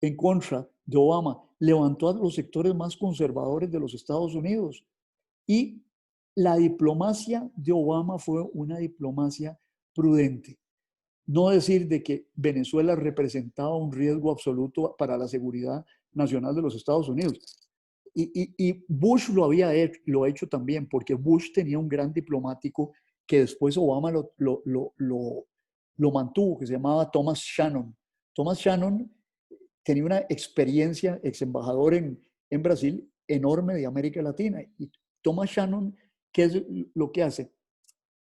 En contra de Obama. Levantó a los sectores más conservadores de los Estados Unidos. Y la diplomacia de Obama fue una diplomacia prudente. No decir de que Venezuela representaba un riesgo absoluto para la seguridad nacional de los Estados Unidos. y Bush lo ha hecho también, porque Bush tenía un gran diplomático que después Obama lo mantuvo, que se llamaba Thomas Shannon. Thomas Shannon tenía una experiencia, ex embajador en Brasil, enorme de América Latina. Y Thomas Shannon, ¿qué es lo que hace?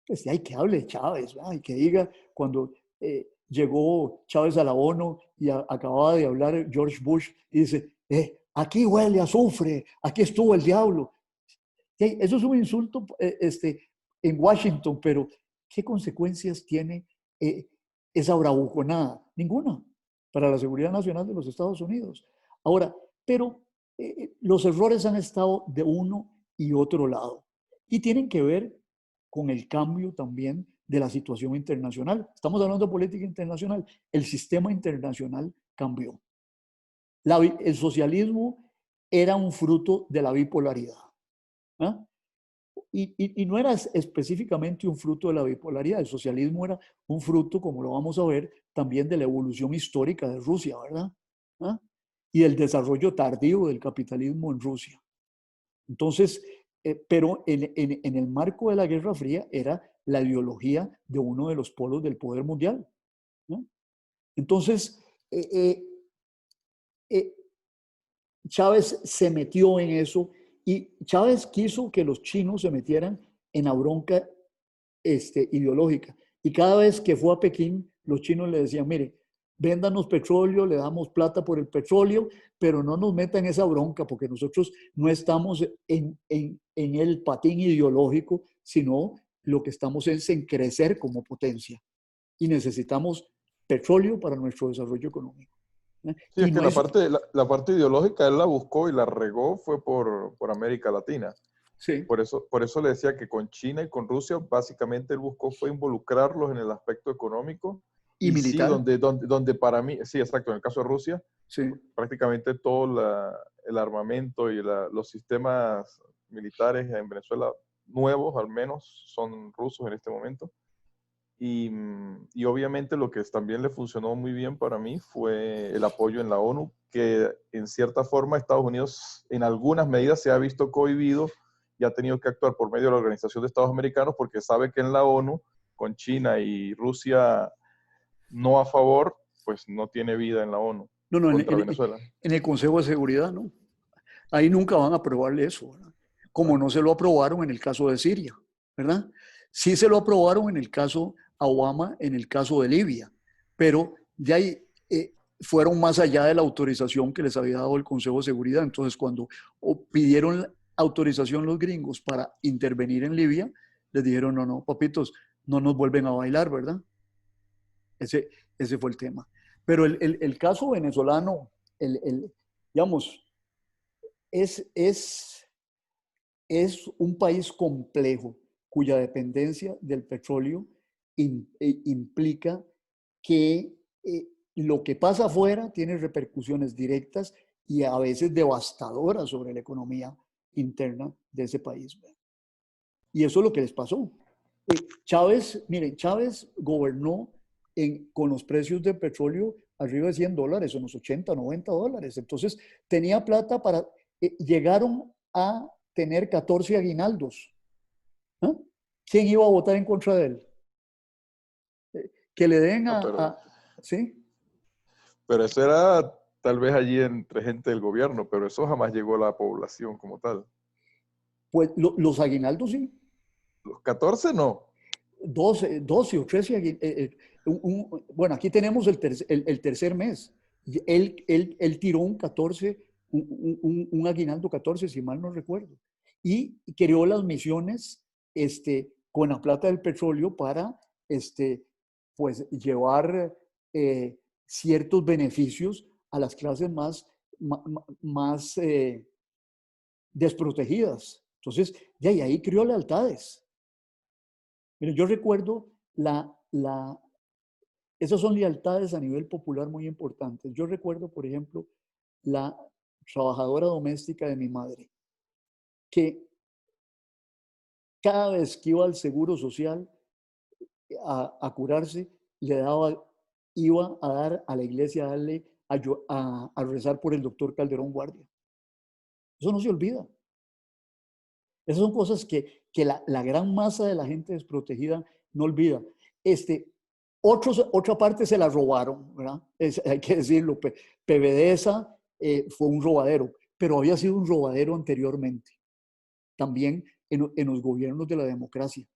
Pues hay que hable de Chávez, ¿verdad? Y que diga cuando llegó Chávez a la ONU y acababa de hablar George Bush y dice, aquí huele a azufre, aquí estuvo el diablo. Eso es un insulto en Washington, pero ¿qué consecuencias tiene esa bravuconada? Ninguna para la seguridad nacional de los Estados Unidos. Ahora, pero los errores han estado de uno y otro lado y tienen que ver con el cambio también de la situación internacional. Estamos hablando de política internacional. El sistema internacional cambió. El socialismo era un fruto de la bipolaridad. ¿Ah? Y no era específicamente un fruto de la bipolaridad. El socialismo era un fruto, como lo vamos a ver, también de la evolución histórica de Rusia, ¿verdad? ¿Ah? Y del desarrollo tardío del capitalismo en Rusia. Entonces, pero en el marco de la Guerra Fría era la ideología de uno de los polos del poder mundial, ¿no? Entonces, Chávez se metió en eso y Chávez quiso que los chinos se metieran en la bronca ideológica. Y cada vez que fue a Pekín, los chinos le decían, mire, véndanos petróleo, le damos plata por el petróleo, pero no nos metan esa bronca porque nosotros no estamos en el patín ideológico, sino lo que estamos es en crecer como potencia. Y necesitamos petróleo para nuestro desarrollo económico. Sí, es que la parte ideológica él la buscó y la regó fue por América Latina. Sí. Por eso le decía que con China y con Rusia básicamente él buscó fue involucrarlos en el aspecto económico y militar. Sí, donde para mí, sí, exacto, en el caso de Rusia, sí, prácticamente todo el armamento y los sistemas militares en Venezuela, nuevos al menos, son rusos en este momento. Y obviamente lo que también le funcionó muy bien para mí fue el apoyo en la ONU, que en cierta forma Estados Unidos en algunas medidas se ha visto cohibido y ha tenido que actuar por medio de la Organización de Estados Americanos porque sabe que en la ONU, con China y Rusia no a favor, pues no tiene vida en la ONU contra Venezuela. En el Consejo de Seguridad, ¿no? Ahí nunca van a aprobarle eso, ¿verdad? Como no se lo aprobaron en el caso de Siria, ¿verdad? Sí se lo aprobaron en el caso a Obama, en el caso de Libia, pero de ahí fueron más allá de la autorización que les había dado el Consejo de Seguridad. Entonces, cuando pidieron autorización los gringos para intervenir en Libia, les dijeron, no, papitos, no nos vuelven a bailar, ¿verdad? Ese fue el tema. Pero el caso venezolano, digamos, es un país complejo cuya dependencia del petróleo implica que lo que pasa afuera tiene repercusiones directas y a veces devastadoras sobre la economía interna de ese país. Y eso es lo que les pasó. Chávez gobernó con los precios del petróleo arriba de $100, unos 80, 90 dólares. Entonces tenía plata para... llegaron a tener 14 aguinaldos. ¿Ah? ¿Quién iba a votar en contra de él? Que le den ¿sí? Pero eso era tal vez allí entre gente del gobierno, pero eso jamás llegó a la población como tal. Pues los aguinaldos sí. Los 14 no. 12 o 13. Bueno, aquí tenemos el tercer mes. Él tiró un 14, un aguinaldo 14, si mal no recuerdo. Y creó las misiones con la plata del petróleo para pues, llevar ciertos beneficios a las clases más desprotegidas. Entonces, de ahí creó lealtades. Miren, yo recuerdo esas son lealtades a nivel popular muy importantes. Yo recuerdo, por ejemplo, la trabajadora doméstica de mi madre, que cada vez que iba al Seguro Social a curarse, iba a dar a la iglesia a rezar por el doctor Calderón Guardia. Eso no se olvida. Esas son cosas que la gran masa de la gente desprotegida no olvida. Otra parte se la robaron, ¿verdad? Hay que decirlo. PDVSA fue un robadero, pero había sido un robadero anteriormente, también en los gobiernos de la democracia.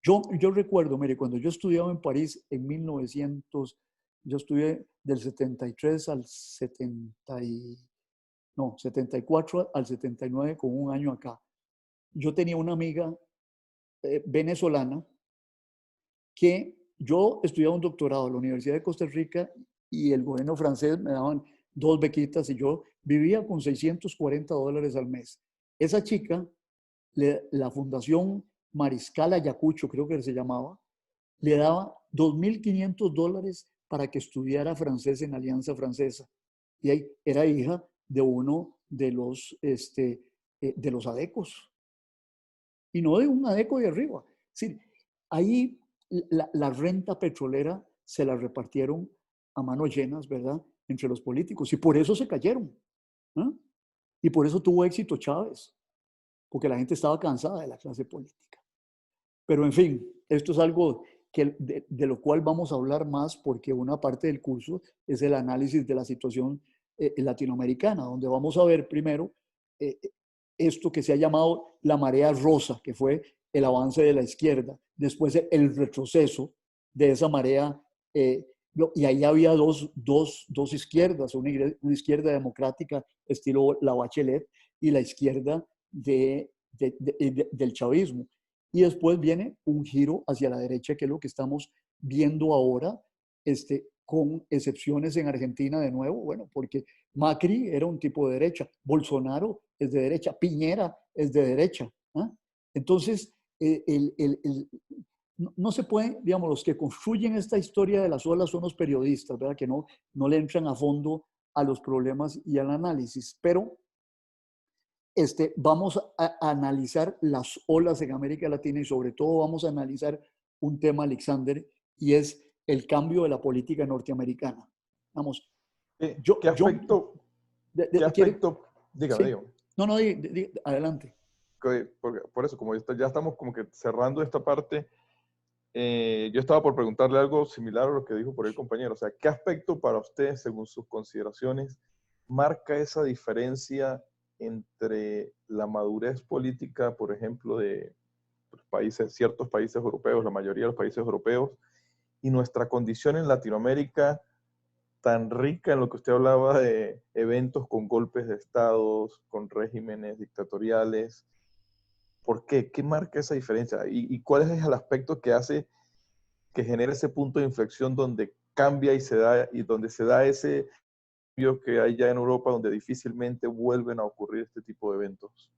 Yo recuerdo, mire, cuando yo estudiaba en París en 1900, yo estudié del 73 al 74 al 79 con un año acá. Yo tenía una amiga venezolana que yo estudiaba un doctorado en la Universidad de Costa Rica y el gobierno francés me daban 2 bequitas y yo vivía con $640 al mes. Esa chica, la Fundación Mariscal Ayacucho, creo que se llamaba, le daba $2.500 para que estudiara francés en Alianza Francesa. Y ahí era hija de uno de los adecos. Y no de un adeco de arriba. Es decir, ahí la renta petrolera se la repartieron a manos llenas, ¿verdad?, entre los políticos. Y por eso se cayeron. ¿Eh? Y por eso tuvo éxito Chávez. Porque la gente estaba cansada de la clase política. Pero en fin, esto es algo de lo cual vamos a hablar más porque una parte del curso es el análisis de la situación latinoamericana, donde vamos a ver primero esto que se ha llamado la marea rosa, que fue el avance de la izquierda, después el retroceso de esa marea, y ahí había dos izquierdas, una izquierda democrática estilo la Bachelet y la izquierda del chavismo. Y después viene un giro hacia la derecha, que es lo que estamos viendo ahora, con excepciones en Argentina de nuevo, bueno, porque Macri era un tipo de derecha, Bolsonaro es de derecha, Piñera es de derecha. ¿Eh? Entonces, no se puede, digamos, los que construyen esta historia de las olas son los periodistas, ¿verdad? Que no le entran a fondo a los problemas y al análisis, pero vamos a analizar las olas en América Latina y sobre todo vamos a analizar un tema, Alexander, y es el cambio de la política norteamericana. Vamos. ¿Qué aspecto? Dígame, sí. dígame. No, adelante. Por eso, como ya estamos como que cerrando esta parte, yo estaba por preguntarle algo similar a lo que dijo por el compañero. O sea, ¿qué aspecto para usted, según sus consideraciones, marca esa diferencia entre la madurez política, por ejemplo, de ciertos países europeos, la mayoría de los países europeos, y nuestra condición en Latinoamérica, tan rica en lo que usted hablaba de eventos con golpes de estados, con regímenes dictatoriales? ¿Por qué? ¿Qué marca esa diferencia? ¿Y cuál es el aspecto que hace que genere ese punto de inflexión donde cambia y donde se da ese cambio que hay ya en Europa, donde difícilmente vuelven a ocurrir este tipo de eventos?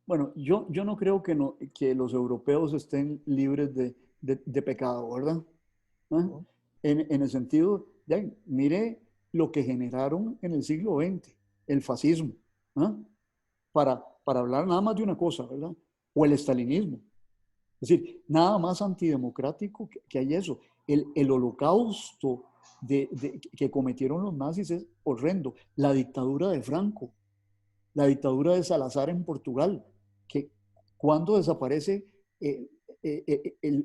Bueno, yo no creo que los europeos estén libres de pecado, ¿verdad? ¿Ah? En el sentido, mire lo que generaron en el siglo XX, el fascismo, ¿ah? Para hablar nada más de una cosa, ¿verdad? O el estalinismo. Es decir, nada más antidemocrático que hay eso. El holocausto que cometieron los nazis es horrendo. La dictadura de Franco, la dictadura de Salazar en Portugal, que cuando desaparece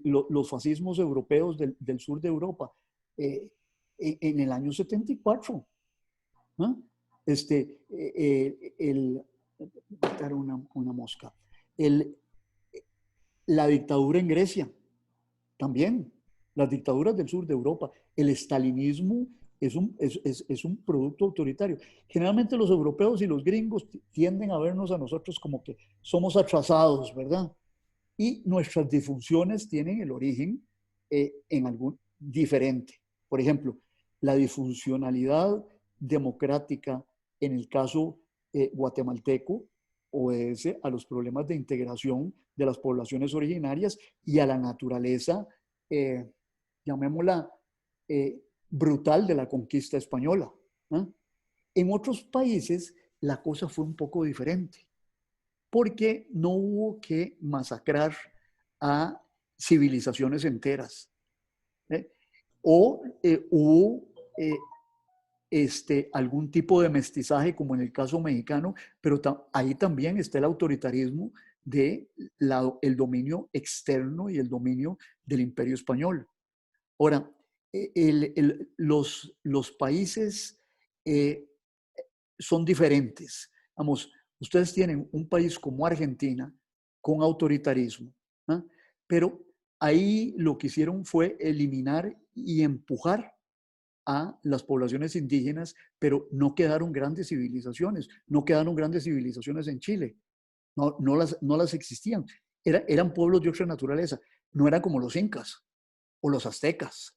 los fascismos europeos del sur de Europa, en el año 74. ¿No? Una mosca. La dictadura en Grecia, también. Las dictaduras del sur de Europa. El estalinismo es un producto autoritario. Generalmente los europeos y los gringos tienden a vernos a nosotros como que somos atrasados, ¿verdad? Y nuestras disfunciones tienen el origen en algún diferente. Por ejemplo, la disfuncionalidad democrática en el caso guatemalteco obedece a los problemas de integración de las poblaciones originarias y a la naturaleza, llamémosla, brutal de la conquista española. ¿Eh? En otros países la cosa fue un poco diferente, porque no hubo que masacrar a civilizaciones enteras. Hubo algún tipo de mestizaje, como en el caso mexicano, pero ahí también está el autoritarismo del dominio externo y el dominio del imperio español. Ahora, los países son diferentes. Vamos, ustedes tienen un país como Argentina con autoritarismo, ¿ah? Pero ahí lo que hicieron fue eliminar y empujar a las poblaciones indígenas, pero no quedaron grandes civilizaciones, no quedaron grandes civilizaciones en Chile, no las existían. Eran pueblos de otra naturaleza, no eran como los incas o los aztecas.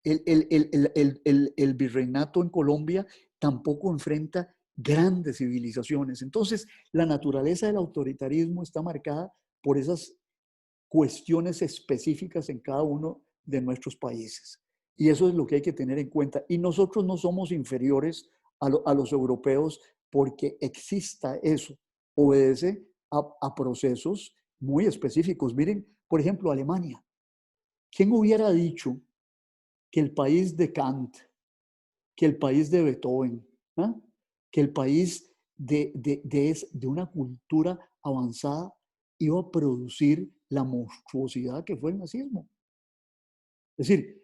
El virreinato en Colombia tampoco enfrenta grandes civilizaciones. Entonces, la naturaleza del autoritarismo está marcada por esas cuestiones específicas en cada uno de nuestros países. Y eso es lo que hay que tener en cuenta. Y nosotros no somos inferiores a los europeos porque exista eso. Obedece a procesos muy específicos. Miren, por ejemplo, Alemania. ¿Quién hubiera dicho que el país de Kant, que el país de Beethoven, ¿eh? Que el país de una cultura avanzada iba a producir la monstruosidad que fue el nazismo? Es decir,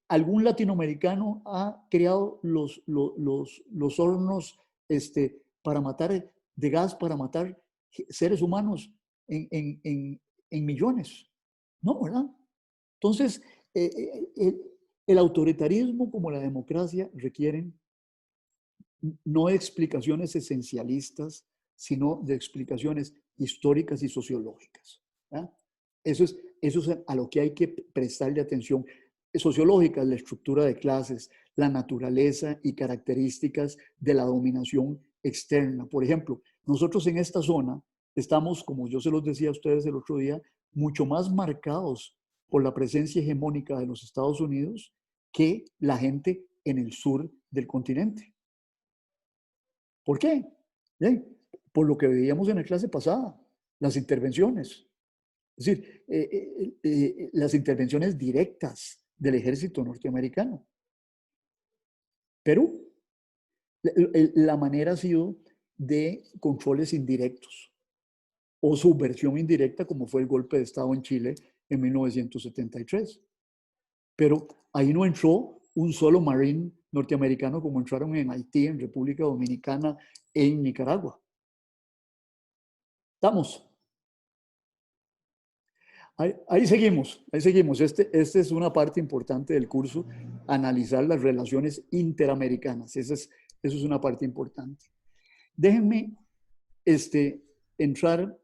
algún latinoamericano ha creado los hornos para matar, de gas para matar seres humanos en millones. No, ¿verdad? Entonces, el autoritarismo como la democracia requieren no de explicaciones esencialistas, sino de explicaciones históricas y sociológicas. ¿Ya? Eso es a lo que hay que prestarle atención. Sociológica, la estructura de clases, la naturaleza y características de la dominación externa. Por ejemplo, nosotros en esta zona estamos, como yo se los decía a ustedes el otro día, mucho más marcados por la presencia hegemónica de los Estados Unidos que la gente en el sur del continente. ¿Por qué? ¿Bien? Por lo que veíamos en la clase pasada, las intervenciones. Es decir, las intervenciones directas del ejército norteamericano. Perú, la manera ha sido de controles indirectos o subversión indirecta, como fue el golpe de Estado en Chile en 1973. Pero ahí no entró un solo marine norteamericano como entraron en Haití, en República Dominicana, en Nicaragua. ¿Estamos? Ahí seguimos. Esta es una parte importante del curso, analizar las relaciones interamericanas. Eso es una parte importante. Déjenme entrar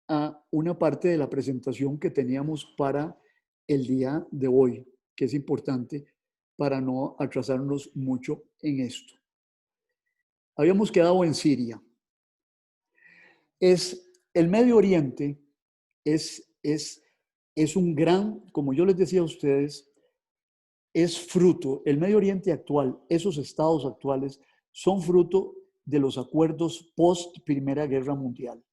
a una parte de la presentación que teníamos para el día de hoy, que es importante para no atrasarnos mucho en esto. Habíamos quedado en Siria. El Medio Oriente es un gran, como yo les decía a ustedes, es fruto, el Medio Oriente actual, esos estados actuales, son fruto de los acuerdos post Primera Guerra Mundial.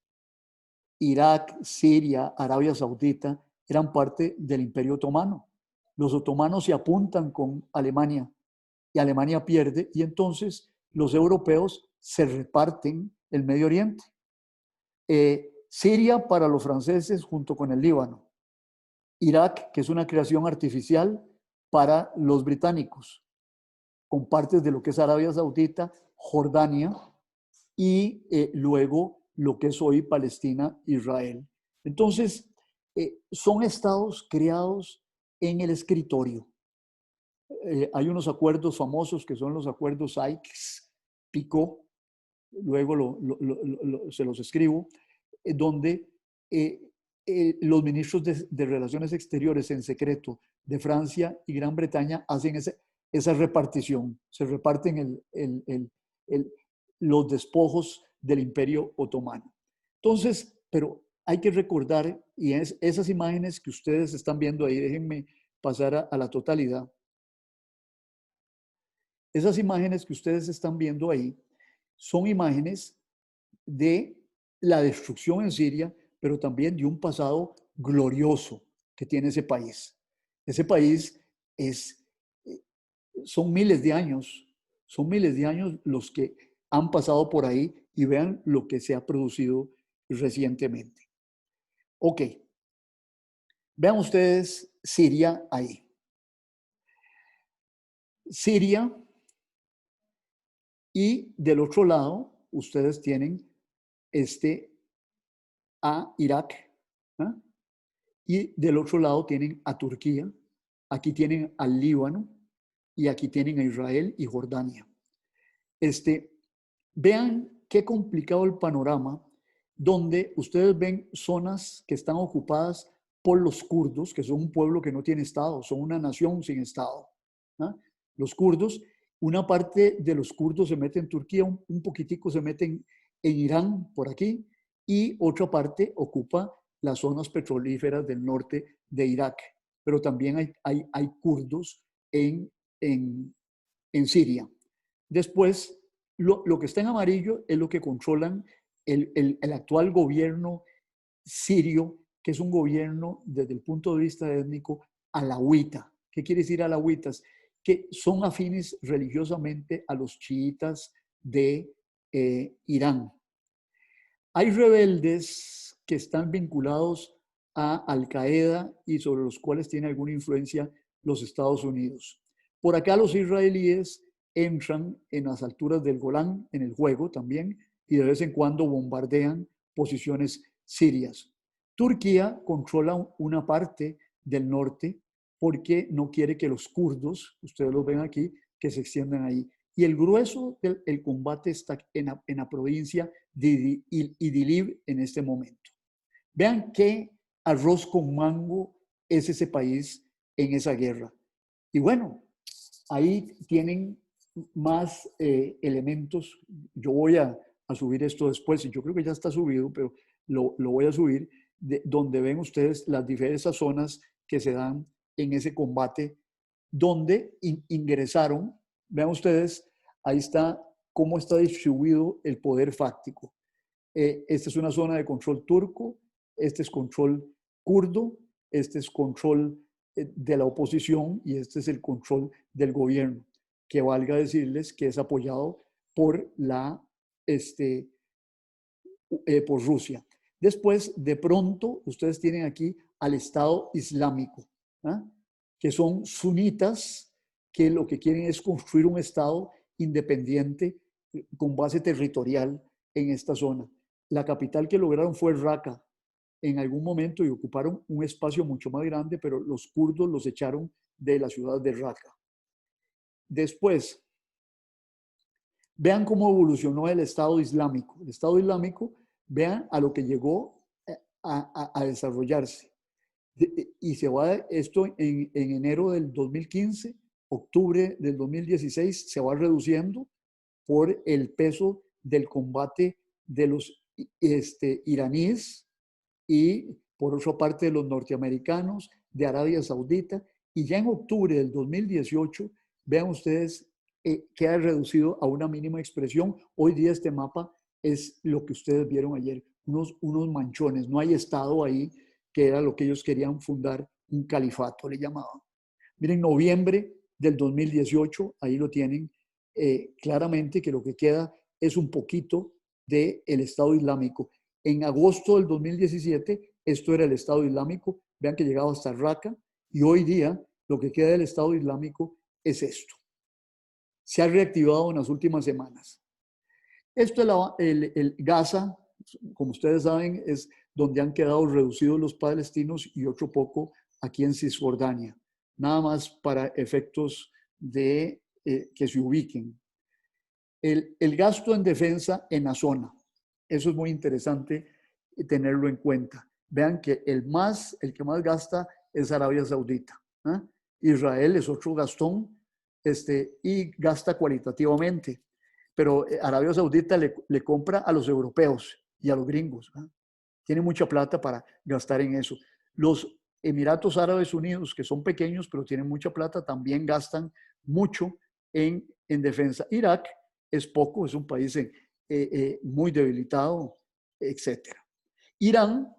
Irak, Siria, Arabia Saudita eran parte del Imperio Otomano. Los otomanos se apuntan con Alemania y Alemania pierde, y entonces los europeos se reparten el Medio Oriente. Siria para los franceses junto con el Líbano. Irak, que es una creación artificial, para los británicos, con partes de lo que es Arabia Saudita, Jordania y luego lo que es hoy Palestina, Israel. Entonces, son estados creados en el escritorio. Hay unos acuerdos famosos que son los acuerdos Sykes-Picot, luego se los escribo, donde los ministros de Relaciones Exteriores en secreto de Francia y Gran Bretaña hacen esa repartición, se reparten los despojos del Imperio Otomano. Entonces, pero hay que recordar, y esas imágenes que ustedes están viendo ahí, déjenme pasar a la totalidad. Esas imágenes que ustedes están viendo ahí son imágenes de la destrucción en Siria, pero también de un pasado glorioso que tiene ese país. Ese país son miles de años los que han pasado por ahí y vean lo que se ha producido recientemente. Ok, vean ustedes Siria ahí. Siria, y del otro lado ustedes tienen a Irak, ¿eh? Y del otro lado tienen a Turquía, aquí tienen al Líbano y aquí tienen a Israel y Jordania. Vean qué complicado el panorama, donde ustedes ven zonas que están ocupadas por los kurdos, que son un pueblo que no tiene Estado, son una nación sin Estado. ¿Ah? Los kurdos, una parte de los kurdos se mete en Turquía, un poquitico se mete en Irán, por aquí, y otra parte ocupa las zonas petrolíferas del norte de Irak. Pero también hay kurdos en Siria. Después, lo que está en amarillo es lo que controlan el actual gobierno sirio, que es un gobierno desde el punto de vista étnico alawita. ¿Qué quiere decir alawitas? Que son afines religiosamente a los chiitas de Irán. Hay rebeldes que están vinculados a Al-Qaeda y sobre los cuales tiene alguna influencia los Estados Unidos. Por acá los israelíes entran en las alturas del Golán, en el juego también, y de vez en cuando bombardean posiciones sirias. Turquía controla una parte del norte porque no quiere que los kurdos, ustedes los ven aquí, que se extiendan ahí. Y el grueso del combate está en la provincia de Idlib en este momento. Vean qué arroz con mango es ese país en esa guerra. Y bueno, ahí tienen más elementos. Yo voy a subir esto después, y yo creo que ya está subido, pero lo voy a subir, donde ven ustedes las diversas zonas que se dan en ese combate, donde ingresaron. Vean ustedes, ahí está cómo está distribuido el poder fáctico. Esta es una zona de control turco, este es control kurdo, este es control de la oposición y este es el control del gobierno, que valga decirles que es apoyado por por Rusia. Después, de pronto, ustedes tienen aquí al Estado Islámico, ¿eh? Que son sunitas, que lo que quieren es construir un Estado independiente con base territorial en esta zona. La capital que lograron fue Raqqa en algún momento y ocuparon un espacio mucho más grande, pero los kurdos los echaron de la ciudad de Raqqa. Después, vean cómo evolucionó el Estado Islámico. El Estado Islámico, vean a lo que llegó a desarrollarse. Y se va esto en enero del 2015, octubre del 2016, se va reduciendo por el peso del combate de los iraníes y por otra parte de los norteamericanos, de Arabia Saudita. Y ya en octubre del 2018, vean ustedes, queda reducido a una mínima expresión. Hoy día este mapa es lo que ustedes vieron ayer, unos manchones. No hay Estado ahí, que era lo que ellos querían fundar, un califato le llamaban. Miren, noviembre del 2018, ahí lo tienen claramente, que lo que queda es un poquito del Estado Islámico. En agosto del 2017, esto era el Estado Islámico. Vean que llegaba hasta Raqqa y hoy día lo que queda del Estado Islámico es esto. Se ha reactivado en las últimas semanas. Esto es el Gaza, como ustedes saben, es donde han quedado reducidos los palestinos y otro poco aquí en Cisjordania. Nada más para efectos de que se ubiquen. El gasto en defensa en la zona. Eso es muy interesante tenerlo en cuenta. Vean que el que más gasta es Arabia Saudita. ¿Eh? Israel es otro gastón y gasta cualitativamente. Pero Arabia Saudita le compra a los europeos y a los gringos. ¿Eh? Tiene mucha plata para gastar en eso. Los Emiratos Árabes Unidos, que son pequeños pero tienen mucha plata, también gastan mucho en defensa. Irak es poco, es un país muy debilitado, etc. Irán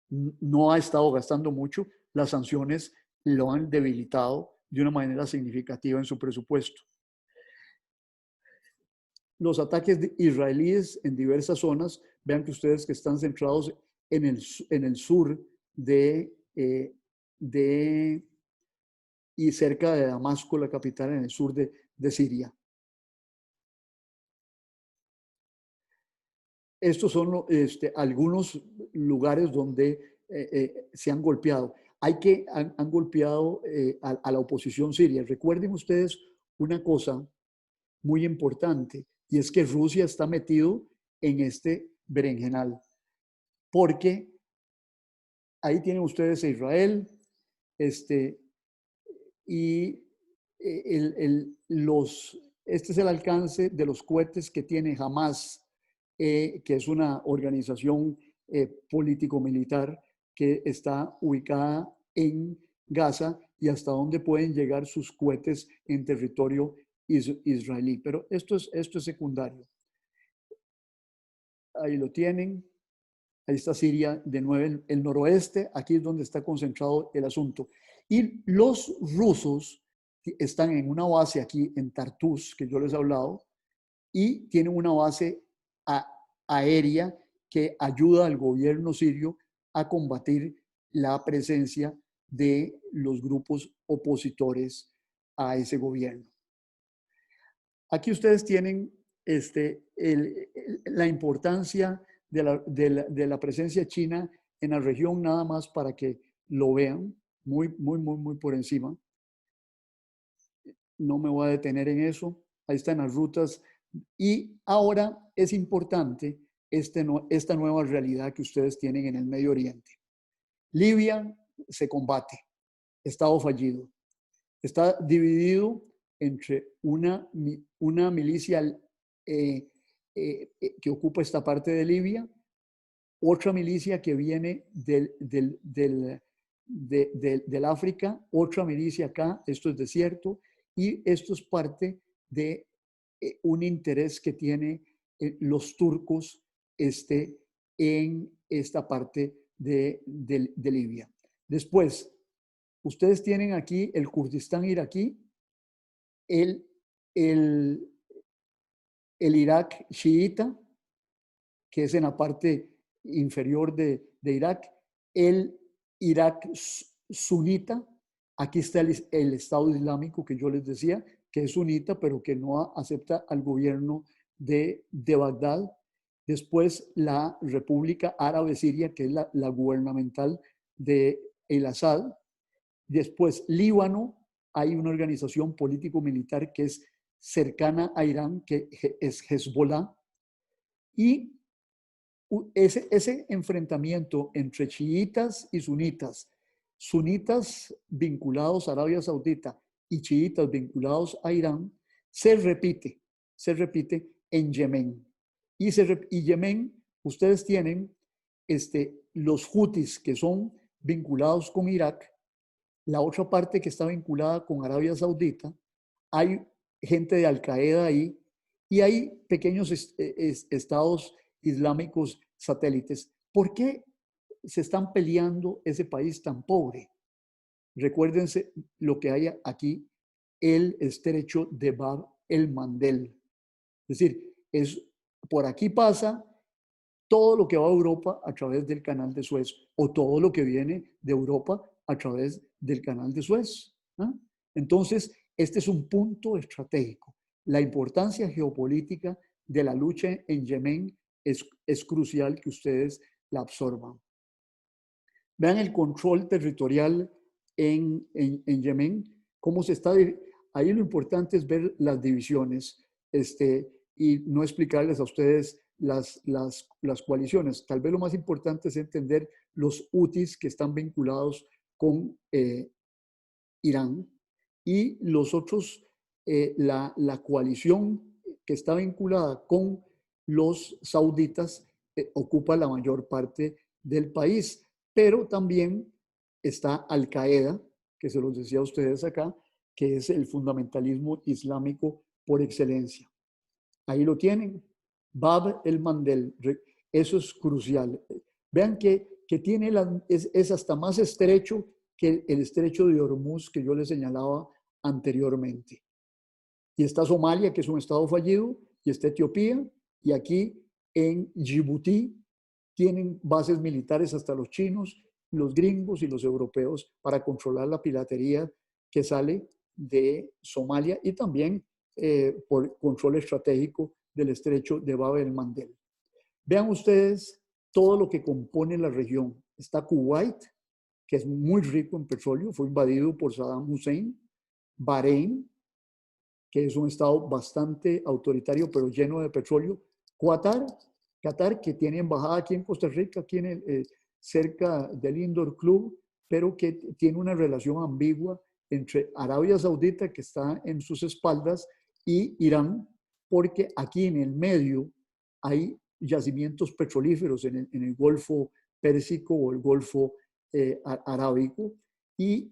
no ha estado gastando mucho, las sanciones lo han debilitado de una manera significativa en su presupuesto. Los ataques israelíes en diversas zonas, vean que ustedes que están centrados en el sur y cerca de Damasco, la capital, en el sur de Siria. Estos son algunos lugares donde se han golpeado. Han golpeado a la oposición siria. Recuerden ustedes una cosa muy importante, y es que Rusia está metido en este berenjenal, porque ahí tienen ustedes a Israel, y este es el alcance de los cohetes que tiene Hamas, que es una organización político-militar que está ubicada en Gaza, y hasta dónde pueden llegar sus cohetes en territorio israelí. Pero esto es secundario. Ahí lo tienen. Ahí está Siria, de nuevo el noroeste. Aquí es donde está concentrado el asunto. Y los rusos están en una base aquí en Tartus, que yo les he hablado, y tienen una base aérea que ayuda al gobierno sirio a combatir la presencia de los grupos opositores a ese gobierno. Aquí ustedes tienen la importancia de la presencia china en la región, nada más para que lo vean muy por encima. No me voy a detener en eso. Ahí están las rutas. Y ahora es importante esta nueva realidad que ustedes tienen en el Medio Oriente. Libia se combate, Estado fallido. Está dividido entre una milicia que ocupa esta parte de Libia, otra milicia que viene del África, otra milicia acá, esto es desierto, y esto es parte de un interés que tienen los turcos en esta parte de Libia. Después, ustedes tienen aquí el Kurdistán iraquí, el Irak chiita, que es en la parte inferior de Irak, el Irak sunita. Aquí está el Estado Islámico que yo les decía, que es sunita, pero que no acepta al gobierno de Bagdad. Después la República Árabe Siria, que es la gubernamental de el Assad. Después Líbano, hay una organización político-militar que es cercana a Irán, que es Hezbollah. Y ese enfrentamiento entre chiitas y sunitas vinculados a Arabia Saudita y chiitas vinculados a Irán, se repite en Yemen. Y Yemen, ustedes tienen los hutis que son vinculados con Irak, la otra parte que está vinculada con Arabia Saudita, hay gente de Al-Qaeda ahí, y hay pequeños estados islámicos satélites. ¿Por qué se están peleando ese país tan pobre? Recuérdense lo que hay aquí, el estrecho de Bab el-Mandeb. Es decir, por aquí pasa todo lo que va a Europa a través del canal de Suez, o todo lo que viene de Europa a través del canal de Suez. Entonces, este es un punto estratégico. La importancia geopolítica de la lucha en Yemen es crucial que ustedes la absorban. Vean el control territorial en Yemen, cómo se está. Ahí lo importante es ver las divisiones y no explicarles a ustedes las coaliciones. Tal vez lo más importante es entender los hutis que están vinculados con Irán, y los otros, la coalición que está vinculada con los sauditas ocupa la mayor parte del país, pero también está Al-Qaeda, que se los decía a ustedes acá, que es el fundamentalismo islámico por excelencia. Ahí lo tienen, Bab el-Mandeb, eso es crucial. Vean que tiene es hasta más estrecho que el estrecho de Hormuz que yo les señalaba anteriormente. Y está Somalia, que es un estado fallido, y está Etiopía, y aquí en Djibouti tienen bases militares hasta los chinos, los gringos y los europeos para controlar la piratería que sale de Somalia y también por control estratégico del estrecho de Bab el Mandeb. Vean ustedes todo lo que compone la región. Está Kuwait, que es muy rico en petróleo, fue invadido por Saddam Hussein. Bahrein, que es un estado bastante autoritario, pero lleno de petróleo. Qatar, que tiene embajada aquí en Costa Rica, aquí cerca del Indoor Club, pero que tiene una relación ambigua entre Arabia Saudita, que está en sus espaldas, y Irán, porque aquí en el medio hay yacimientos petrolíferos en el Golfo Pérsico o el Golfo Arábico, y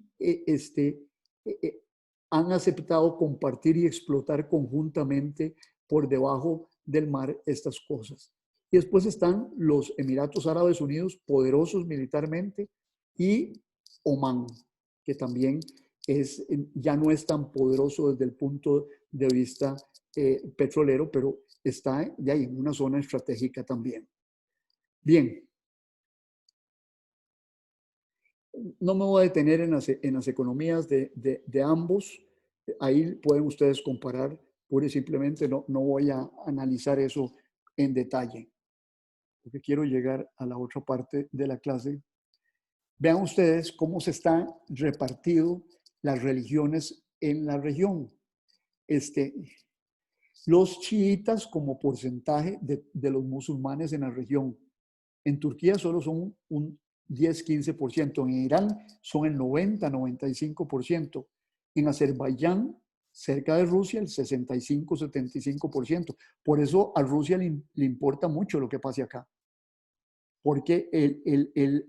han aceptado compartir y explotar conjuntamente por debajo del mar estas cosas. Y después están los Emiratos Árabes Unidos, poderosos militarmente, y Omán, que también ya no es tan poderoso desde el punto de vista petrolero, pero está ya en una zona estratégica también. Bien. No me voy a detener en las economías de ambos. Ahí pueden ustedes comparar, pura y simplemente no voy a analizar eso en detalle, porque quiero llegar a la otra parte de la clase. Vean ustedes cómo se están repartidas las religiones en la región. Los chiitas como porcentaje de los musulmanes en la región. En Turquía solo son un 10-15%. En Irán son el 90-95%. En Azerbaiyán, cerca de Rusia, el 65-75%. Por eso a Rusia le importa mucho lo que pase acá. Porque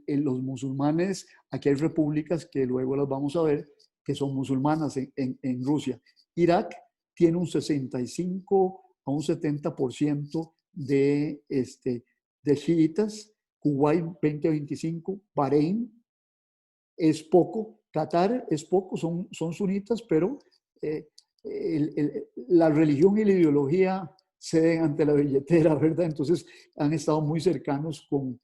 los musulmanes, aquí hay repúblicas que luego las vamos a ver, que son musulmanas en Rusia. Irak tiene un 65 a un 70% de chiitas. Kuwait 20-25, Bahrein es poco, Qatar es poco, son sunitas, pero la religión y la ideología ceden ante la billetera, ¿verdad? Entonces han estado muy cercanos con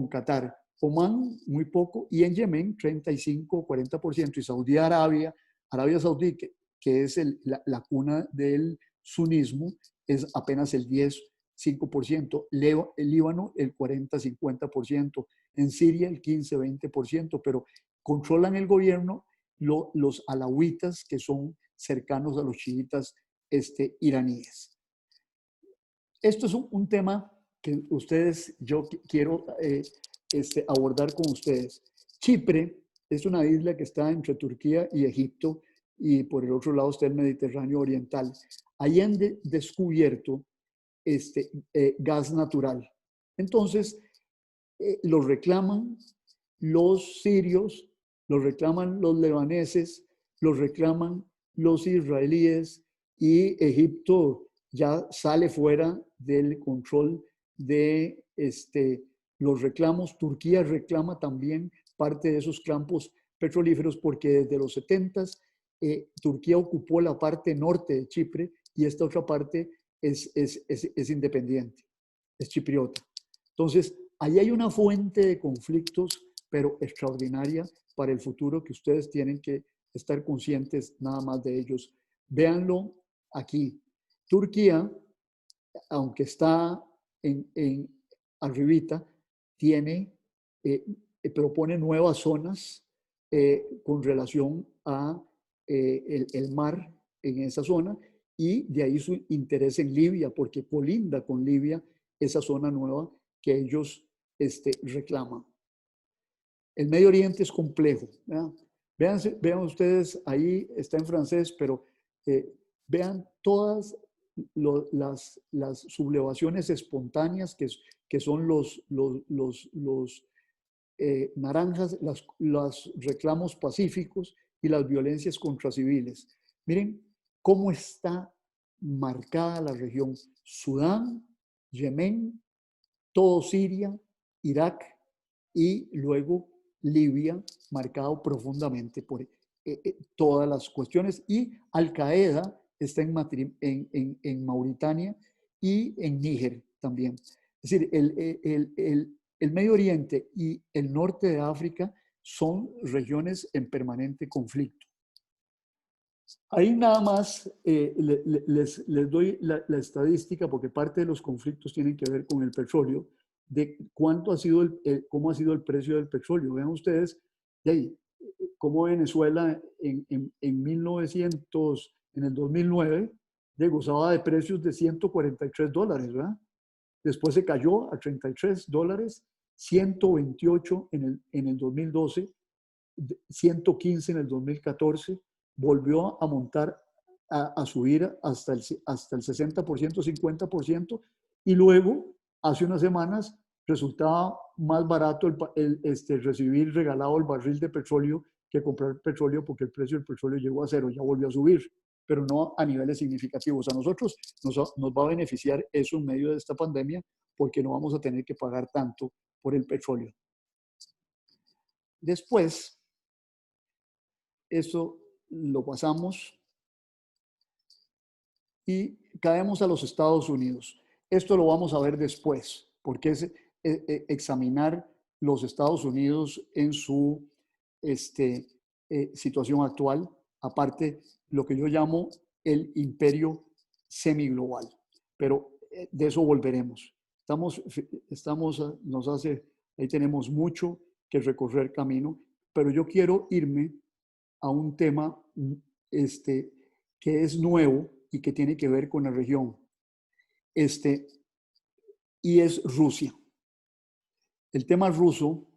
Qatar. Omán, muy poco, y en Yemen 35-40%, y Saudi Arabia, Arabia Saudí, que es la cuna del sunismo, es apenas el 10-5%, el Líbano el 40-50%, en Siria el 15-20%, pero controlan el gobierno los alawitas, que son cercanos a los chiitas iraníes. Esto es un tema que yo quiero abordar con ustedes. Chipre es una isla que está entre Turquía y Egipto, y por el otro lado está el Mediterráneo Oriental. Ahí han descubierto gas natural. Entonces, lo reclaman los sirios, lo reclaman los libaneses, lo reclaman los israelíes, y Egipto ya sale fuera del control de los reclamos. Turquía reclama también parte de esos campos petrolíferos, porque desde los 70s Turquía ocupó la parte norte de Chipre y esta otra parte es independiente, es chipriota. Entonces, ahí hay una fuente de conflictos, pero extraordinaria para el futuro, que ustedes tienen que estar conscientes nada más de ellos. Véanlo aquí. Turquía, aunque está arribita, propone nuevas zonas con relación a el mar en esa zona, y de ahí su interés en Libia, porque colinda con Libia esa zona nueva que ellos reclaman. El Medio Oriente es complejo. Vean ustedes, ahí está en francés, pero vean todas las sublevaciones espontáneas que son los naranjas, los reclamos pacíficos y las violencias contra civiles. Miren cómo está marcada la región. Sudán, Yemen, todo Siria, Irak y luego Libia, marcado profundamente todas las cuestiones. Y Al-Qaeda está en Mauritania y en Níger también. Es decir, el Medio Oriente y el norte de África son regiones en permanente conflicto. Ahí nada más les doy la estadística, porque parte de los conflictos tienen que ver con el petróleo, de cuánto ha sido cómo ha sido el precio del petróleo. Vean ustedes cómo Venezuela en el 2009 gozaba de precios de $143, ¿verdad? Después se cayó a $33, 128 en el 2012, 115 en el 2014, volvió a montar, a subir hasta el 60%, 50%, y luego, hace unas semanas, resultaba más barato recibir regalado el barril de petróleo que comprar petróleo, porque el precio del petróleo llegó a cero, ya volvió a subir, pero no a niveles significativos. A nosotros nos va a beneficiar eso en medio de esta pandemia, porque no vamos a tener que pagar tanto por el petróleo. Después, eso lo pasamos y caemos a los Estados Unidos. Esto lo vamos a ver después, porque es examinar los Estados Unidos en su situación actual, aparte lo que yo llamo el imperio semiglobal. Pero de eso volveremos. Ahí tenemos mucho que recorrer camino, pero yo quiero irme a un tema que es nuevo y que tiene que ver con la región. Y es Rusia. El tema ruso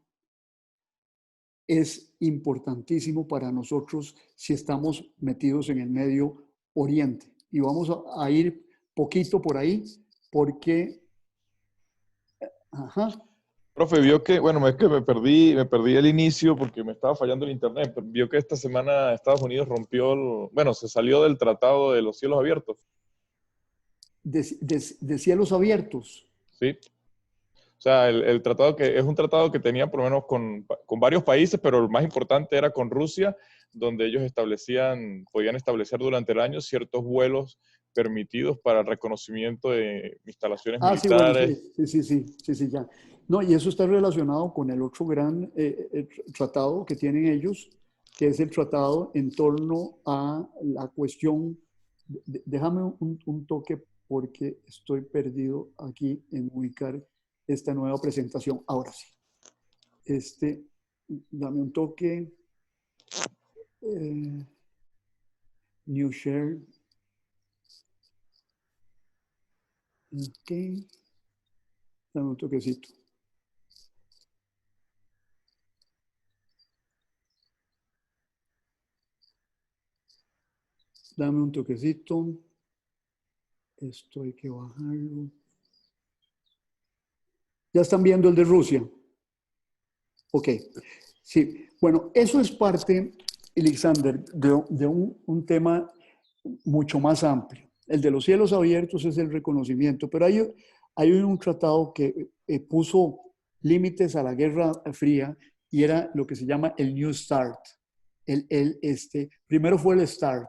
es importantísimo para nosotros si estamos metidos en el Medio Oriente. Y vamos a ir poquito por ahí porque... Ajá. Profe, vio que, bueno, es que me perdí el inicio porque me estaba fallando el internet, pero vio que esta semana Estados Unidos se salió del Tratado de los Cielos Abiertos. De cielos abiertos. Sí. O sea, el tratado que es un tratado que tenía por lo menos con varios países, pero el más importante era con Rusia, donde ellos podían establecer durante el año ciertos vuelos permitidos para el reconocimiento de instalaciones militares. Sí, ya. No, y eso está relacionado con el otro gran tratado que tienen ellos, que es el tratado en torno a la cuestión. Déjame un toque porque estoy perdido aquí en ubicar esta nueva presentación. Ahora sí. Dame un toque. New Share. Ok. Dame un toquecito. Dame un toquecito. Esto hay que bajarlo. ¿Ya están viendo el de Rusia? Ok. Sí. Bueno, eso es parte, Alexander, de un tema mucho más amplio. El de los cielos abiertos es el reconocimiento, pero hay un tratado que puso límites a la Guerra Fría y era lo que se llama el New START. Primero fue el START.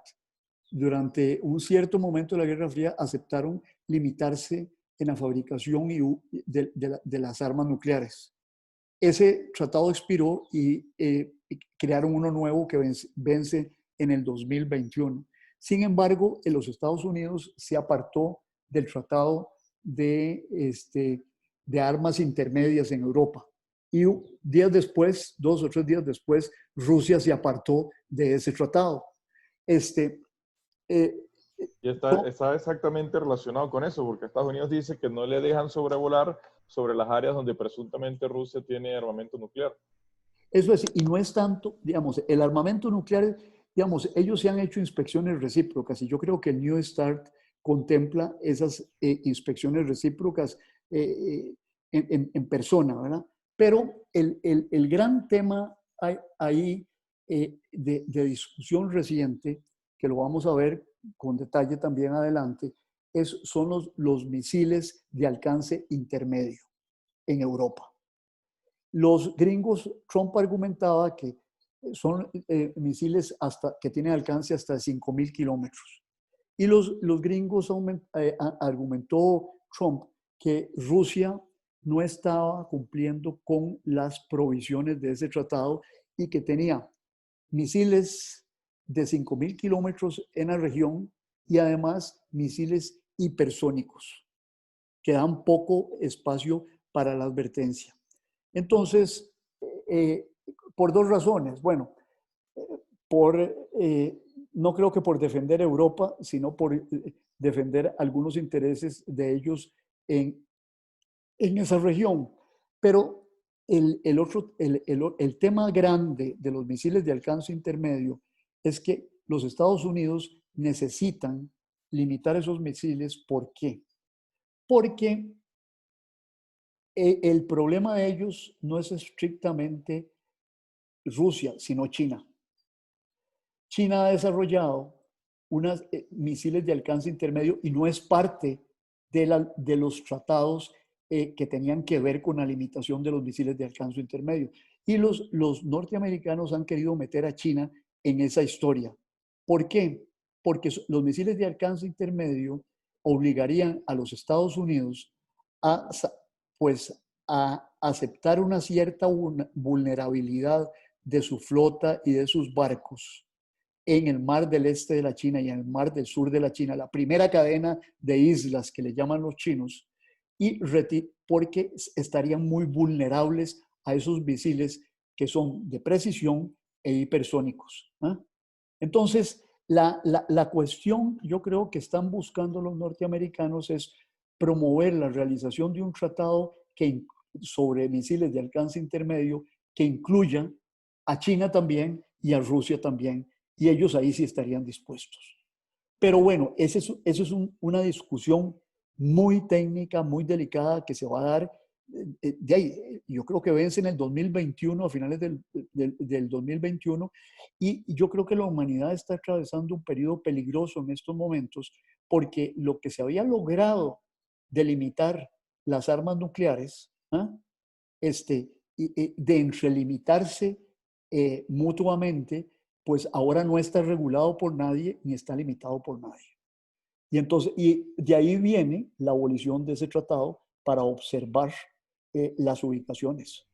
Durante un cierto momento de la Guerra Fría aceptaron limitarse en la fabricación de las armas nucleares. Ese tratado expiró y crearon uno nuevo que vence en el 2021. Sin embargo, en los Estados Unidos se apartó del tratado de armas intermedias en Europa. Y días después, 2 o 3 días después, Rusia se apartó de ese tratado. Y está exactamente relacionado con eso, porque Estados Unidos dice que no le dejan sobrevolar sobre las áreas donde presuntamente Rusia tiene armamento nuclear. Eso es, y no es tanto, digamos, el armamento nuclear, digamos, ellos se han hecho inspecciones recíprocas y yo creo que el New START contempla esas inspecciones recíprocas en persona, ¿verdad? Pero el gran tema ahí de discusión reciente, que lo vamos a ver con detalle también adelante, son los misiles de alcance intermedio en Europa. Los gringos, Trump argumentaba que son misiles que tienen alcance hasta 5.000 kilómetros. Y los gringos argumentó Trump que Rusia no estaba cumpliendo con las provisiones de ese tratado y que tenía misiles de 5.000 kilómetros en la región y además misiles hipersónicos que dan poco espacio para la advertencia. Entonces, por dos razones. Bueno, no creo que por defender Europa, sino por defender algunos intereses de ellos en esa región. Pero el tema grande de los misiles de alcance intermedio es que los Estados Unidos necesitan limitar esos misiles. ¿Por qué? Porque el problema de ellos no es estrictamente Rusia, sino China. China ha desarrollado unos misiles de alcance intermedio y no es parte de los tratados que tenían que ver con la limitación de los misiles de alcance intermedio. Y los norteamericanos han querido meter a China en esa historia. ¿Por qué? Porque los misiles de alcance intermedio obligarían a los Estados Unidos a aceptar una cierta vulnerabilidad de su flota y de sus barcos en el mar del este de la China y en el mar del sur de la China, la primera cadena de islas que le llaman los chinos, porque estarían muy vulnerables a esos misiles que son de precisión e hipersónicos. Entonces, la cuestión, yo creo que están buscando los norteamericanos es promover la realización de un tratado sobre misiles de alcance intermedio que incluya a China también y a Rusia también, y ellos ahí sí estarían dispuestos. Pero bueno, esa es una discusión muy técnica, muy delicada que se va a dar de ahí. Yo creo que vence en el 2021, a finales del 2021, y yo creo que la humanidad está atravesando un periodo peligroso en estos momentos porque lo que se había logrado delimitar las armas nucleares, de entrelimitarse mutuamente, pues ahora no está regulado por nadie ni está limitado por nadie. Y entonces, y de ahí viene la abolición de ese tratado para observar las ubicaciones.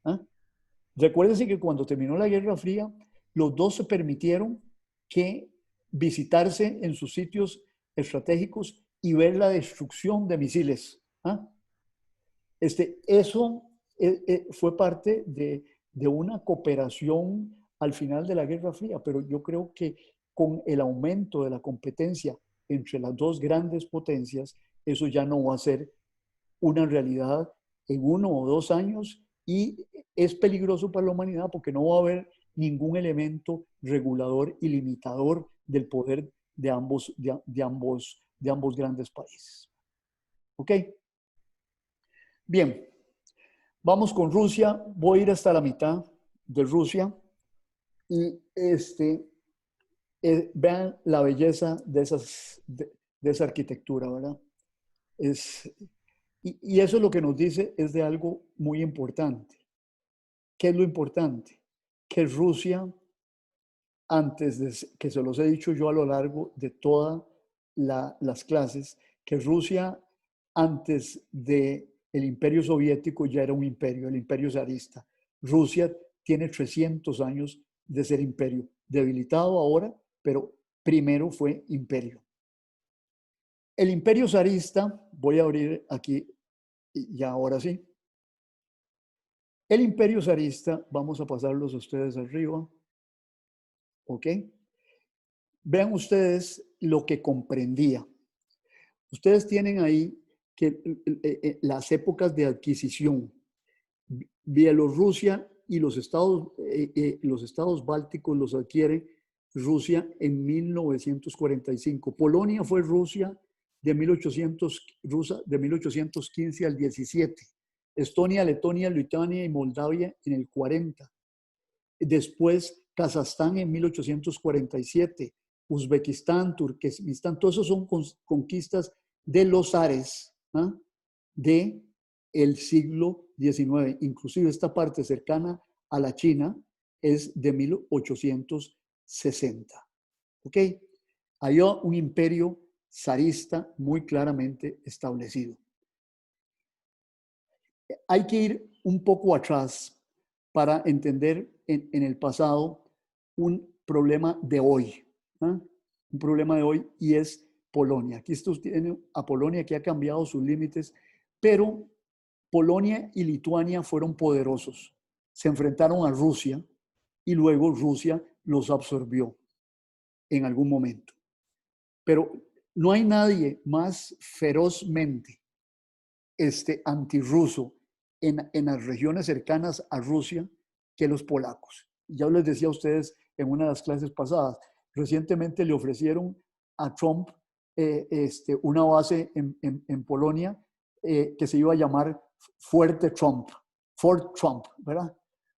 Recuérdense que cuando terminó la Guerra Fría, los dos se permitieron que visitarse en sus sitios estratégicos y ver la destrucción de misiles. Eso fue parte de una cooperación al final de la Guerra Fría, pero yo creo que con el aumento de la competencia entre las dos grandes potencias, eso ya no va a ser una realidad en 1 o 2 años y es peligroso para la humanidad porque no va a haber ningún elemento regulador y limitador del poder de ambos grandes países. ¿Ok? Bien, vamos con Rusia. Voy a ir hasta la mitad de Rusia y vean la belleza de esa arquitectura, ¿verdad? Y eso lo que nos dice es de algo muy importante. ¿Qué es lo importante? Que Rusia, que se los he dicho yo a lo largo de todas las clases, que Rusia antes del Imperio Soviético ya era un imperio, el Imperio Zarista. Rusia tiene 300 años de ser imperio, debilitado ahora, pero primero fue imperio. El Imperio Zarista, voy a abrir aquí y ahora sí. El Imperio Zarista, vamos a pasarlos a ustedes arriba. ¿Ok? Vean ustedes lo que comprendía. Ustedes tienen ahí las épocas de adquisición. Bielorrusia y los estados bálticos los adquiere Rusia en 1945. Polonia fue Rusia de 1815 al 17. Estonia, Letonia, Lituania y Moldavia en el 40. Después Kazajstán en 1847. Uzbekistán, Turkmenistán, todos esos son conquistas de los zares del siglo XIX. Inclusive esta parte cercana a la China es de 1860. ¿Ok? Había un imperio zarista muy claramente establecido. Hay que ir un poco atrás para entender en el pasado un problema de hoy. ¿Ah? Un problema de hoy, y es Polonia. Aquí esto tiene a Polonia, que ha cambiado sus límites, pero Polonia y Lituania fueron poderosos. Se enfrentaron a Rusia y luego Rusia los absorbió en algún momento. Pero no hay nadie más ferozmente antirruso en las regiones cercanas a Rusia que los polacos. Ya les decía a ustedes en una de las clases pasadas, recientemente le ofrecieron a Trump una base en Polonia que se iba a llamar Fuerte Trump, Fort Trump, ¿verdad?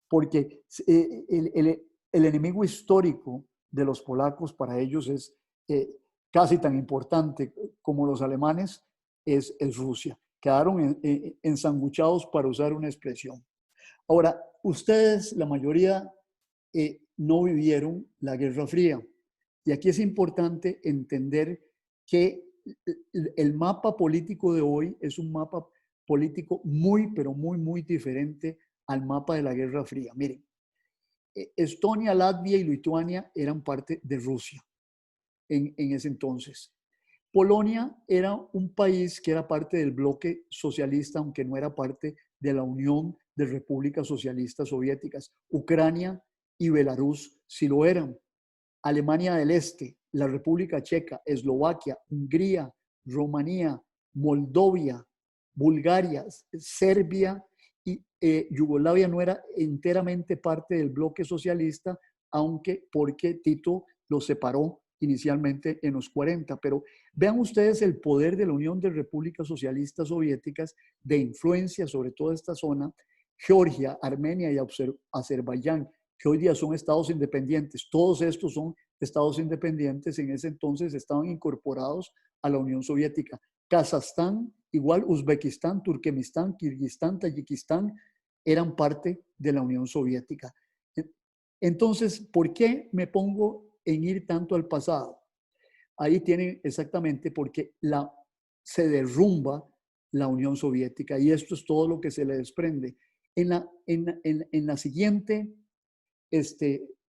Porque el enemigo histórico de los polacos para ellos es casi tan importante como los alemanes, es Rusia. Quedaron ensanguchados, para usar una expresión. Ahora, ustedes, la mayoría, no vivieron la Guerra Fría. Y aquí es importante entender que el mapa político de hoy es un mapa político muy, pero muy, muy diferente al mapa de la Guerra Fría. Miren, Estonia, Latvia y Lituania eran parte de Rusia en ese entonces. Polonia era un país que era parte del bloque socialista, aunque no era parte de la Unión de Repúblicas Socialistas Soviéticas. Ucrania y Belarus sí lo eran. Alemania del Este, la República Checa, Eslovaquia, Hungría, Rumanía, Moldovia, Bulgaria, Serbia y Yugoslavia no era enteramente parte del bloque socialista, aunque porque Tito los separó inicialmente en los 40. Pero vean ustedes el poder de la Unión de Repúblicas Socialistas Soviéticas de influencia sobre toda esta zona. Georgia, Armenia y Azerbaiyán, que hoy día son estados independientes. Todos estos son estados independientes. En ese entonces estaban incorporados a la Unión Soviética. Kazajstán, igual Uzbekistán, Turkmenistán, Kirguistán, Tayikistán, eran parte de la Unión Soviética. Entonces, ¿por qué me pongo en ir tanto al pasado? Ahí tienen exactamente porque se derrumba la Unión Soviética, y esto es todo lo que se le desprende. En la siguiente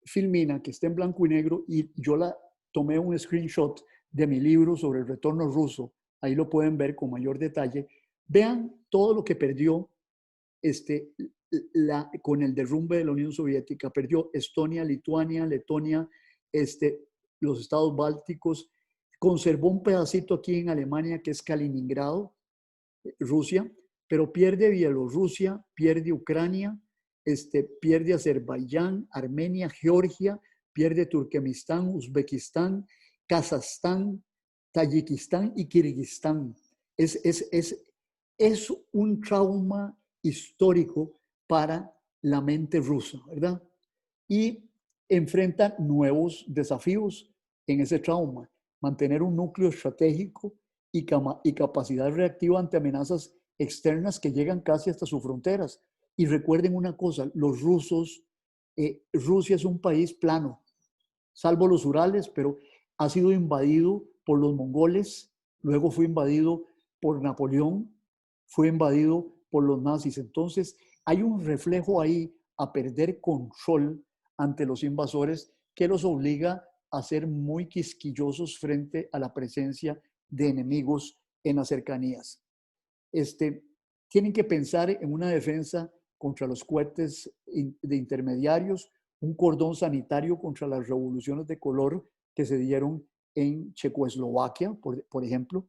filmina, que está en blanco y negro, y yo la tomé un screenshot de mi libro sobre el retorno ruso, ahí lo pueden ver con mayor detalle. Vean todo lo que perdió con el derrumbe de la Unión Soviética. Perdió Estonia, Lituania, Letonia, los estados bálticos. Conservó un pedacito aquí en Alemania, que es Kaliningrado, Rusia, pero pierde Bielorrusia, pierde Ucrania, pierde Azerbaiyán, Armenia, Georgia, pierde Turkmenistán, Uzbekistán, Kazajstán, Tayikistán y Kirguistán. Es un trauma histórico para la mente rusa, ¿verdad? Y enfrenta nuevos desafíos en ese trauma. Mantener un núcleo estratégico y capacidad reactiva ante amenazas externas que llegan casi hasta sus fronteras. Y recuerden una cosa, los rusos, Rusia es un país plano, salvo los Urales, pero ha sido invadido por los mongoles, luego fue invadido por Napoleón, fue invadido por los nazis. Entonces, hay un reflejo ahí a perder control ante los invasores que los obliga a ser muy quisquillosos frente a la presencia de enemigos en las cercanías. Tienen que pensar en una defensa contra los cohetes de intermediarios, un cordón sanitario contra las revoluciones de color que se dieron en Checoslovaquia, por ejemplo.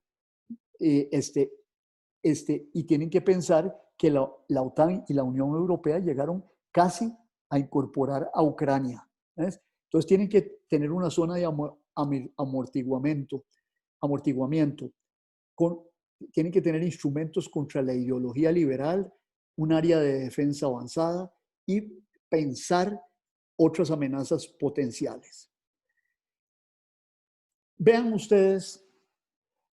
Y tienen que pensar que la OTAN y la Unión Europea llegaron casi a incorporar a Ucrania. ¿Ves? Entonces tienen que tener una zona de amortiguamiento. Tienen que tener instrumentos contra la ideología liberal, un área de defensa avanzada y pensar otras amenazas potenciales. Vean ustedes,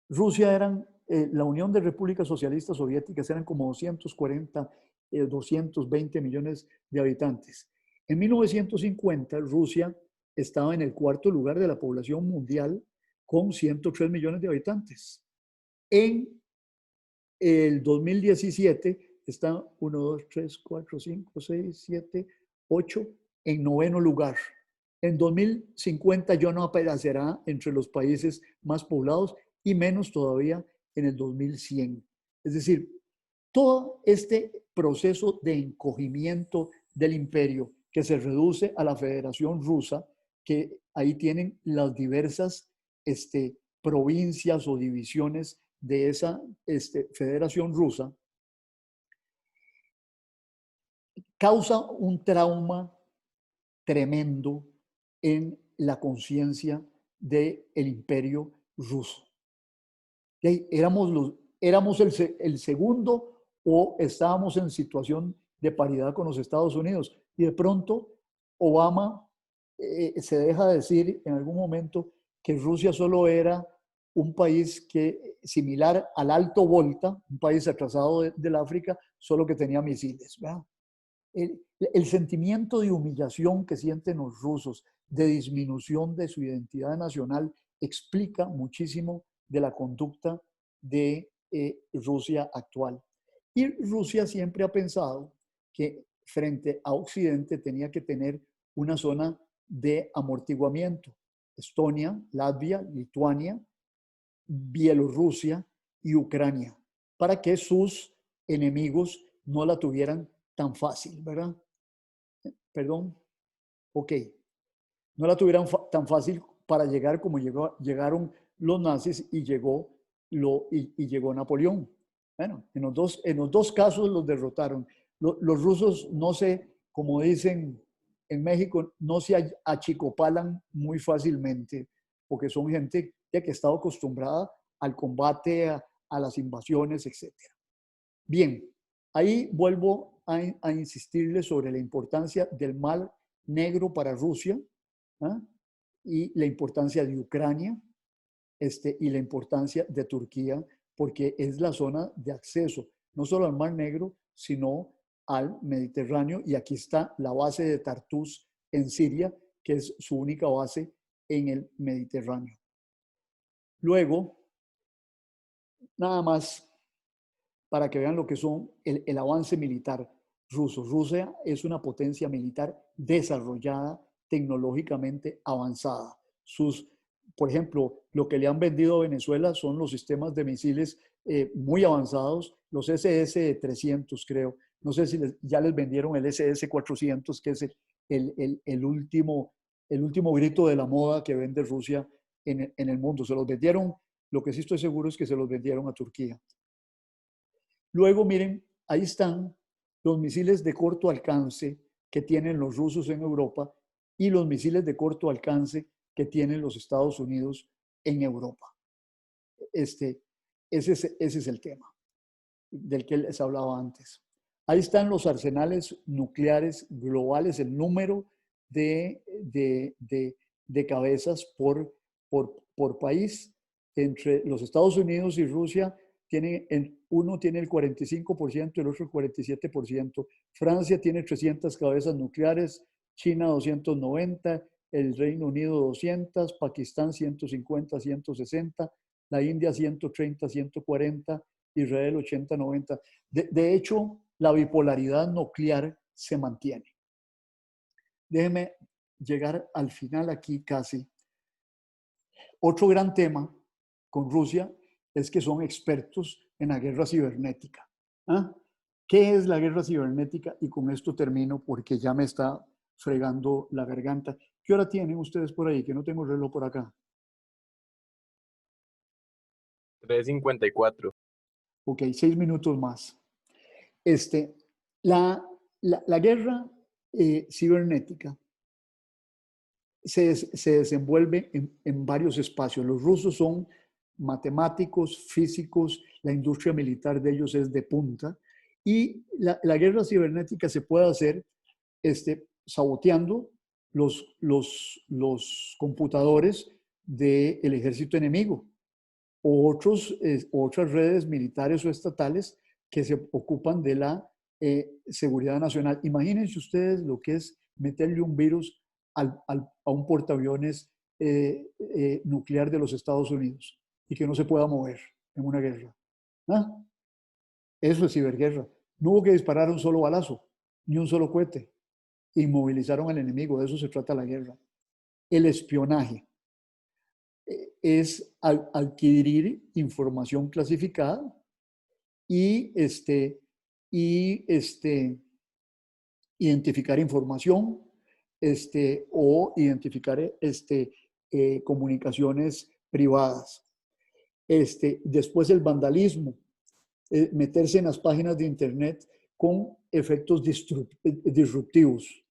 la Unión de Repúblicas Socialistas Soviéticas eran como 240, 220 millones de habitantes. En 1950, Rusia estaba en el cuarto lugar de la población mundial con 103 millones de habitantes. En el 2017 está 1, 2, 3, 4, 5, 6, 7, 8 en noveno lugar. En 2050 ya no aparecerá entre los países más poblados y menos todavía en el 2100. Es decir, todo este proceso de encogimiento del imperio que se reduce a la Federación Rusa, que ahí tienen las diversas provincias o divisiones de esa Federación Rusa, causa un trauma tremendo en la conciencia del imperio ruso. Éramos el segundo o estábamos en situación de paridad con los Estados Unidos y de pronto Obama se deja decir en algún momento que Rusia solo era un país similar al Alto Volta, un país atrasado del África, solo que tenía misiles, ¿verdad? El sentimiento de humillación que sienten los rusos, de disminución de su identidad nacional, explica muchísimo de la conducta de Rusia actual. Y Rusia siempre ha pensado que frente a Occidente tenía que tener una zona de amortiguamiento. Estonia, Latvia, Lituania, Bielorrusia y Ucrania, para que sus enemigos no la tuvieran tan fácil, ¿verdad? Perdón. Ok. No la tuvieran tan fácil para llegar como llegaron los nazis y llegó Napoleón. Bueno, en los dos casos los derrotaron. Los rusos, no sé, como dicen en México, no se achicopalan muy fácilmente, porque son gente que ha estado acostumbrada al combate, a las invasiones, etc. Bien, ahí vuelvo a insistirles sobre la importancia del Mar Negro para Rusia, ¿ah? Y la importancia de Ucrania y la importancia de Turquía, porque es la zona de acceso, no solo al Mar Negro, sino al Mediterráneo. Y aquí está la base de Tartus en Siria, que es su única base en el Mediterráneo. Luego, nada más para que vean lo que son el avance militar ruso. Rusia es una potencia militar desarrollada, tecnológicamente avanzada. Por ejemplo, lo que le han vendido a Venezuela son los sistemas de misiles muy avanzados, los SS-300 creo. No sé si ya les vendieron el SS-400, que es el último grito de la moda que vende Rusia en el mundo. Se los vendieron, lo que sí estoy seguro es que se los vendieron a Turquía. Luego, miren, ahí están los misiles de corto alcance que tienen los rusos en Europa y los misiles de corto alcance que tienen los Estados Unidos en Europa. Ese es el tema del que les hablaba antes. Ahí están los arsenales nucleares globales, el número de cabezas por país. Entre los Estados Unidos y Rusia, uno tiene el 45%, el otro el 47%. Francia tiene 300 cabezas nucleares, China 290, el Reino Unido 200, Pakistán 150, 160, la India 130, 140, Israel 80, 90. De hecho, la bipolaridad nuclear se mantiene. Déjenme llegar al final aquí casi. Otro gran tema con Rusia es que son expertos en la guerra cibernética. ¿Ah? ¿Qué es la guerra cibernética? Y con esto termino porque ya me está fregando la garganta. ¿Qué hora tienen ustedes por ahí? Que no tengo reloj por acá. 3:54. Ok, 6 minutos más. La guerra cibernética se desenvuelve en varios espacios. Los rusos son matemáticos, físicos, la industria militar de ellos es de punta, y la guerra cibernética se puede hacer saboteando los computadores del ejército enemigo o otras redes militares o estatales que se ocupan de la seguridad nacional. Imagínense ustedes lo que es meterle un virus a un portaaviones nuclear de los Estados Unidos y que no se pueda mover en una guerra. ¿Ah? Eso es ciberguerra. No hubo que disparar un solo balazo, ni un solo cohete. Inmovilizaron al enemigo, de eso se trata la guerra. El espionaje es adquirir información clasificada y, identificar información o identificar comunicaciones privadas. Después el vandalismo, meterse en las páginas de internet con efectos disruptivos,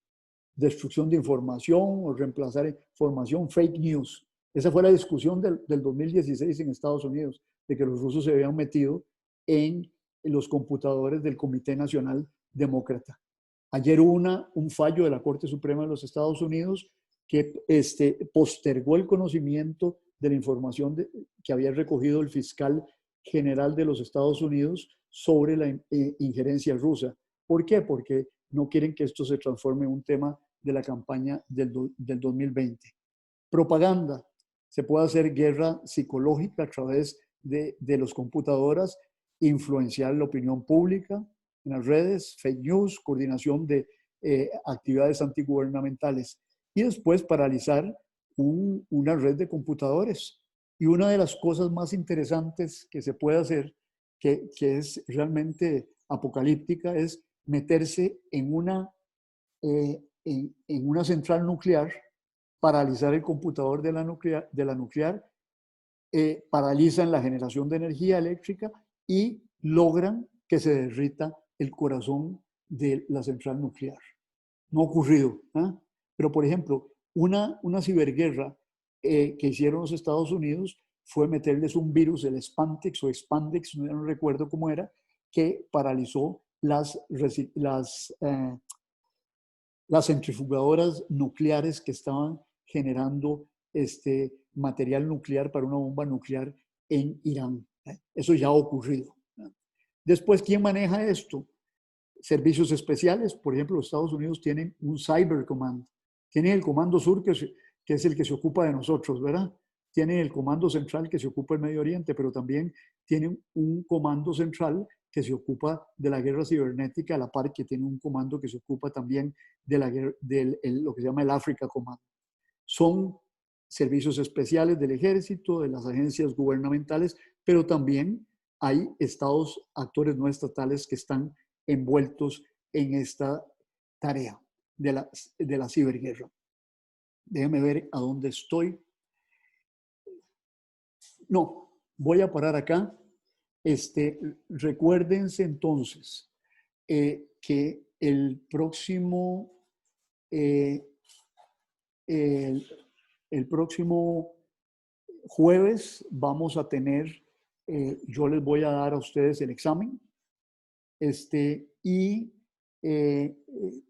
destrucción de información o reemplazar información, fake news. Esa fue la discusión del 2016 en Estados Unidos, de que los rusos se habían metido en los computadores del Comité Nacional Demócrata. Ayer hubo un fallo de la Corte Suprema de los Estados Unidos que postergó el conocimiento de la información que había recogido el fiscal general de los Estados Unidos sobre la injerencia rusa. ¿Por qué? Porque no quieren que esto se transforme en un tema de la campaña del 2020. Propaganda. Se puede hacer guerra psicológica a través de las computadoras, influenciar la opinión pública en las redes, fake news, coordinación de actividades antigubernamentales y después paralizar una red de computadores. Y una de las cosas más interesantes que se puede hacer, que es realmente apocalíptica, es meterse en una central nuclear, paralizar el computador de la nuclear, paralizan la generación de energía eléctrica y logran que se derrita el corazón de la central nuclear. No ha ocurrido, ¿eh? Pero, por ejemplo, una ciberguerra que hicieron los Estados Unidos fue meterles un virus, el Spandex o Expandex, no recuerdo cómo era, que paralizó las centrifugadoras nucleares que estaban generando material nuclear para una bomba nuclear en Irán. Eso ya ha ocurrido. Después, ¿quién maneja esto? Servicios especiales. Por ejemplo, los Estados Unidos tienen un Cyber Command. Tienen el Comando Sur, que es el que se ocupa de nosotros, ¿verdad? Tienen el Comando Central, que se ocupa del Medio Oriente, pero también tienen un Comando Central que se ocupa de la guerra cibernética, a la par que tiene un comando que se ocupa también de lo que se llama el Africa Command. Son servicios especiales del ejército, de las agencias gubernamentales, pero también hay actores no estatales que están envueltos en esta tarea de la ciberguerra. Déjenme ver a dónde estoy. No, voy a parar acá. Recuérdense entonces que el próximo jueves vamos a tener, yo les voy a dar a ustedes el examen y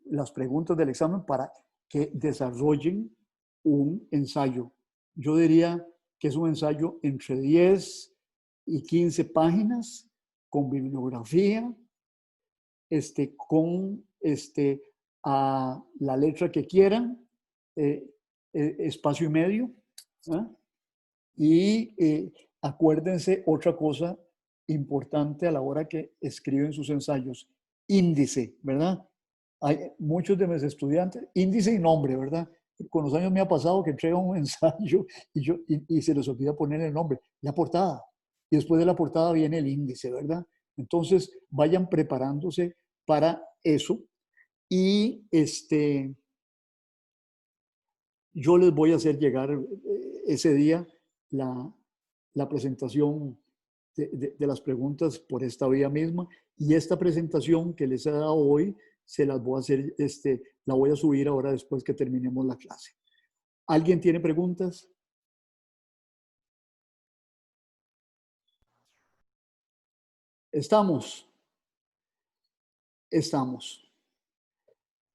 las preguntas del examen para que desarrollen un ensayo. Yo diría que es un ensayo entre 10 y 15 páginas con bibliografía, con a la letra que quieran, espacio y medio. ¿Eh? Y acuérdense otra cosa importante a la hora que escriben sus ensayos, índice, ¿verdad? Hay muchos de mis estudiantes, índice y nombre, ¿verdad? Con los años me ha pasado que entregan un ensayo y se les olvida poner el nombre, la portada. Y después de la portada viene el índice, ¿verdad? Entonces, vayan preparándose para eso. Y yo les voy a hacer llegar ese día la presentación de las preguntas por esta vía misma. Y esta presentación que les he dado hoy, se las voy a hacer, la voy a subir ahora después que terminemos la clase. ¿Alguien tiene preguntas? ¿Estamos? Estamos.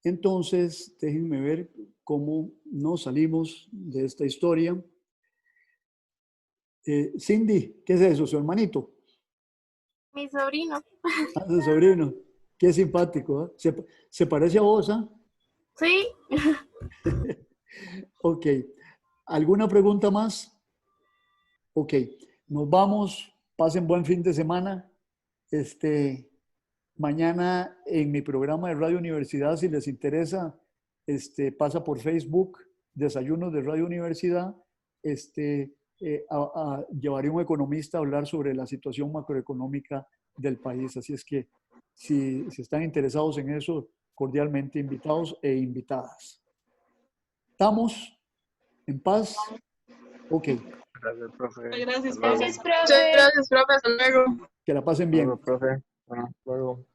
Entonces, déjenme ver cómo nos salimos de esta historia. Cindy, ¿qué es eso? ¿Su hermanito? Mi sobrino. Ah, su sobrino. Qué simpático, ¿eh? Se parece a vos, ¿ah? Sí, Ok. ¿Alguna pregunta más? Ok. Nos vamos. Pasen buen fin de semana. Mañana en mi programa de Radio Universidad, si les interesa, pasa por Facebook, Desayunos de Radio Universidad. Llevaré un economista a hablar sobre la situación macroeconómica del país. Así es que si están interesados en eso, cordialmente invitados e invitadas. ¿Estamos en paz? Ok, Gracias, profe. Gracias, Hasta luego. profe. Muchas gracias, profe. Hasta luego. que la pasen Hasta bien. luego, profe. Bueno, hasta luego.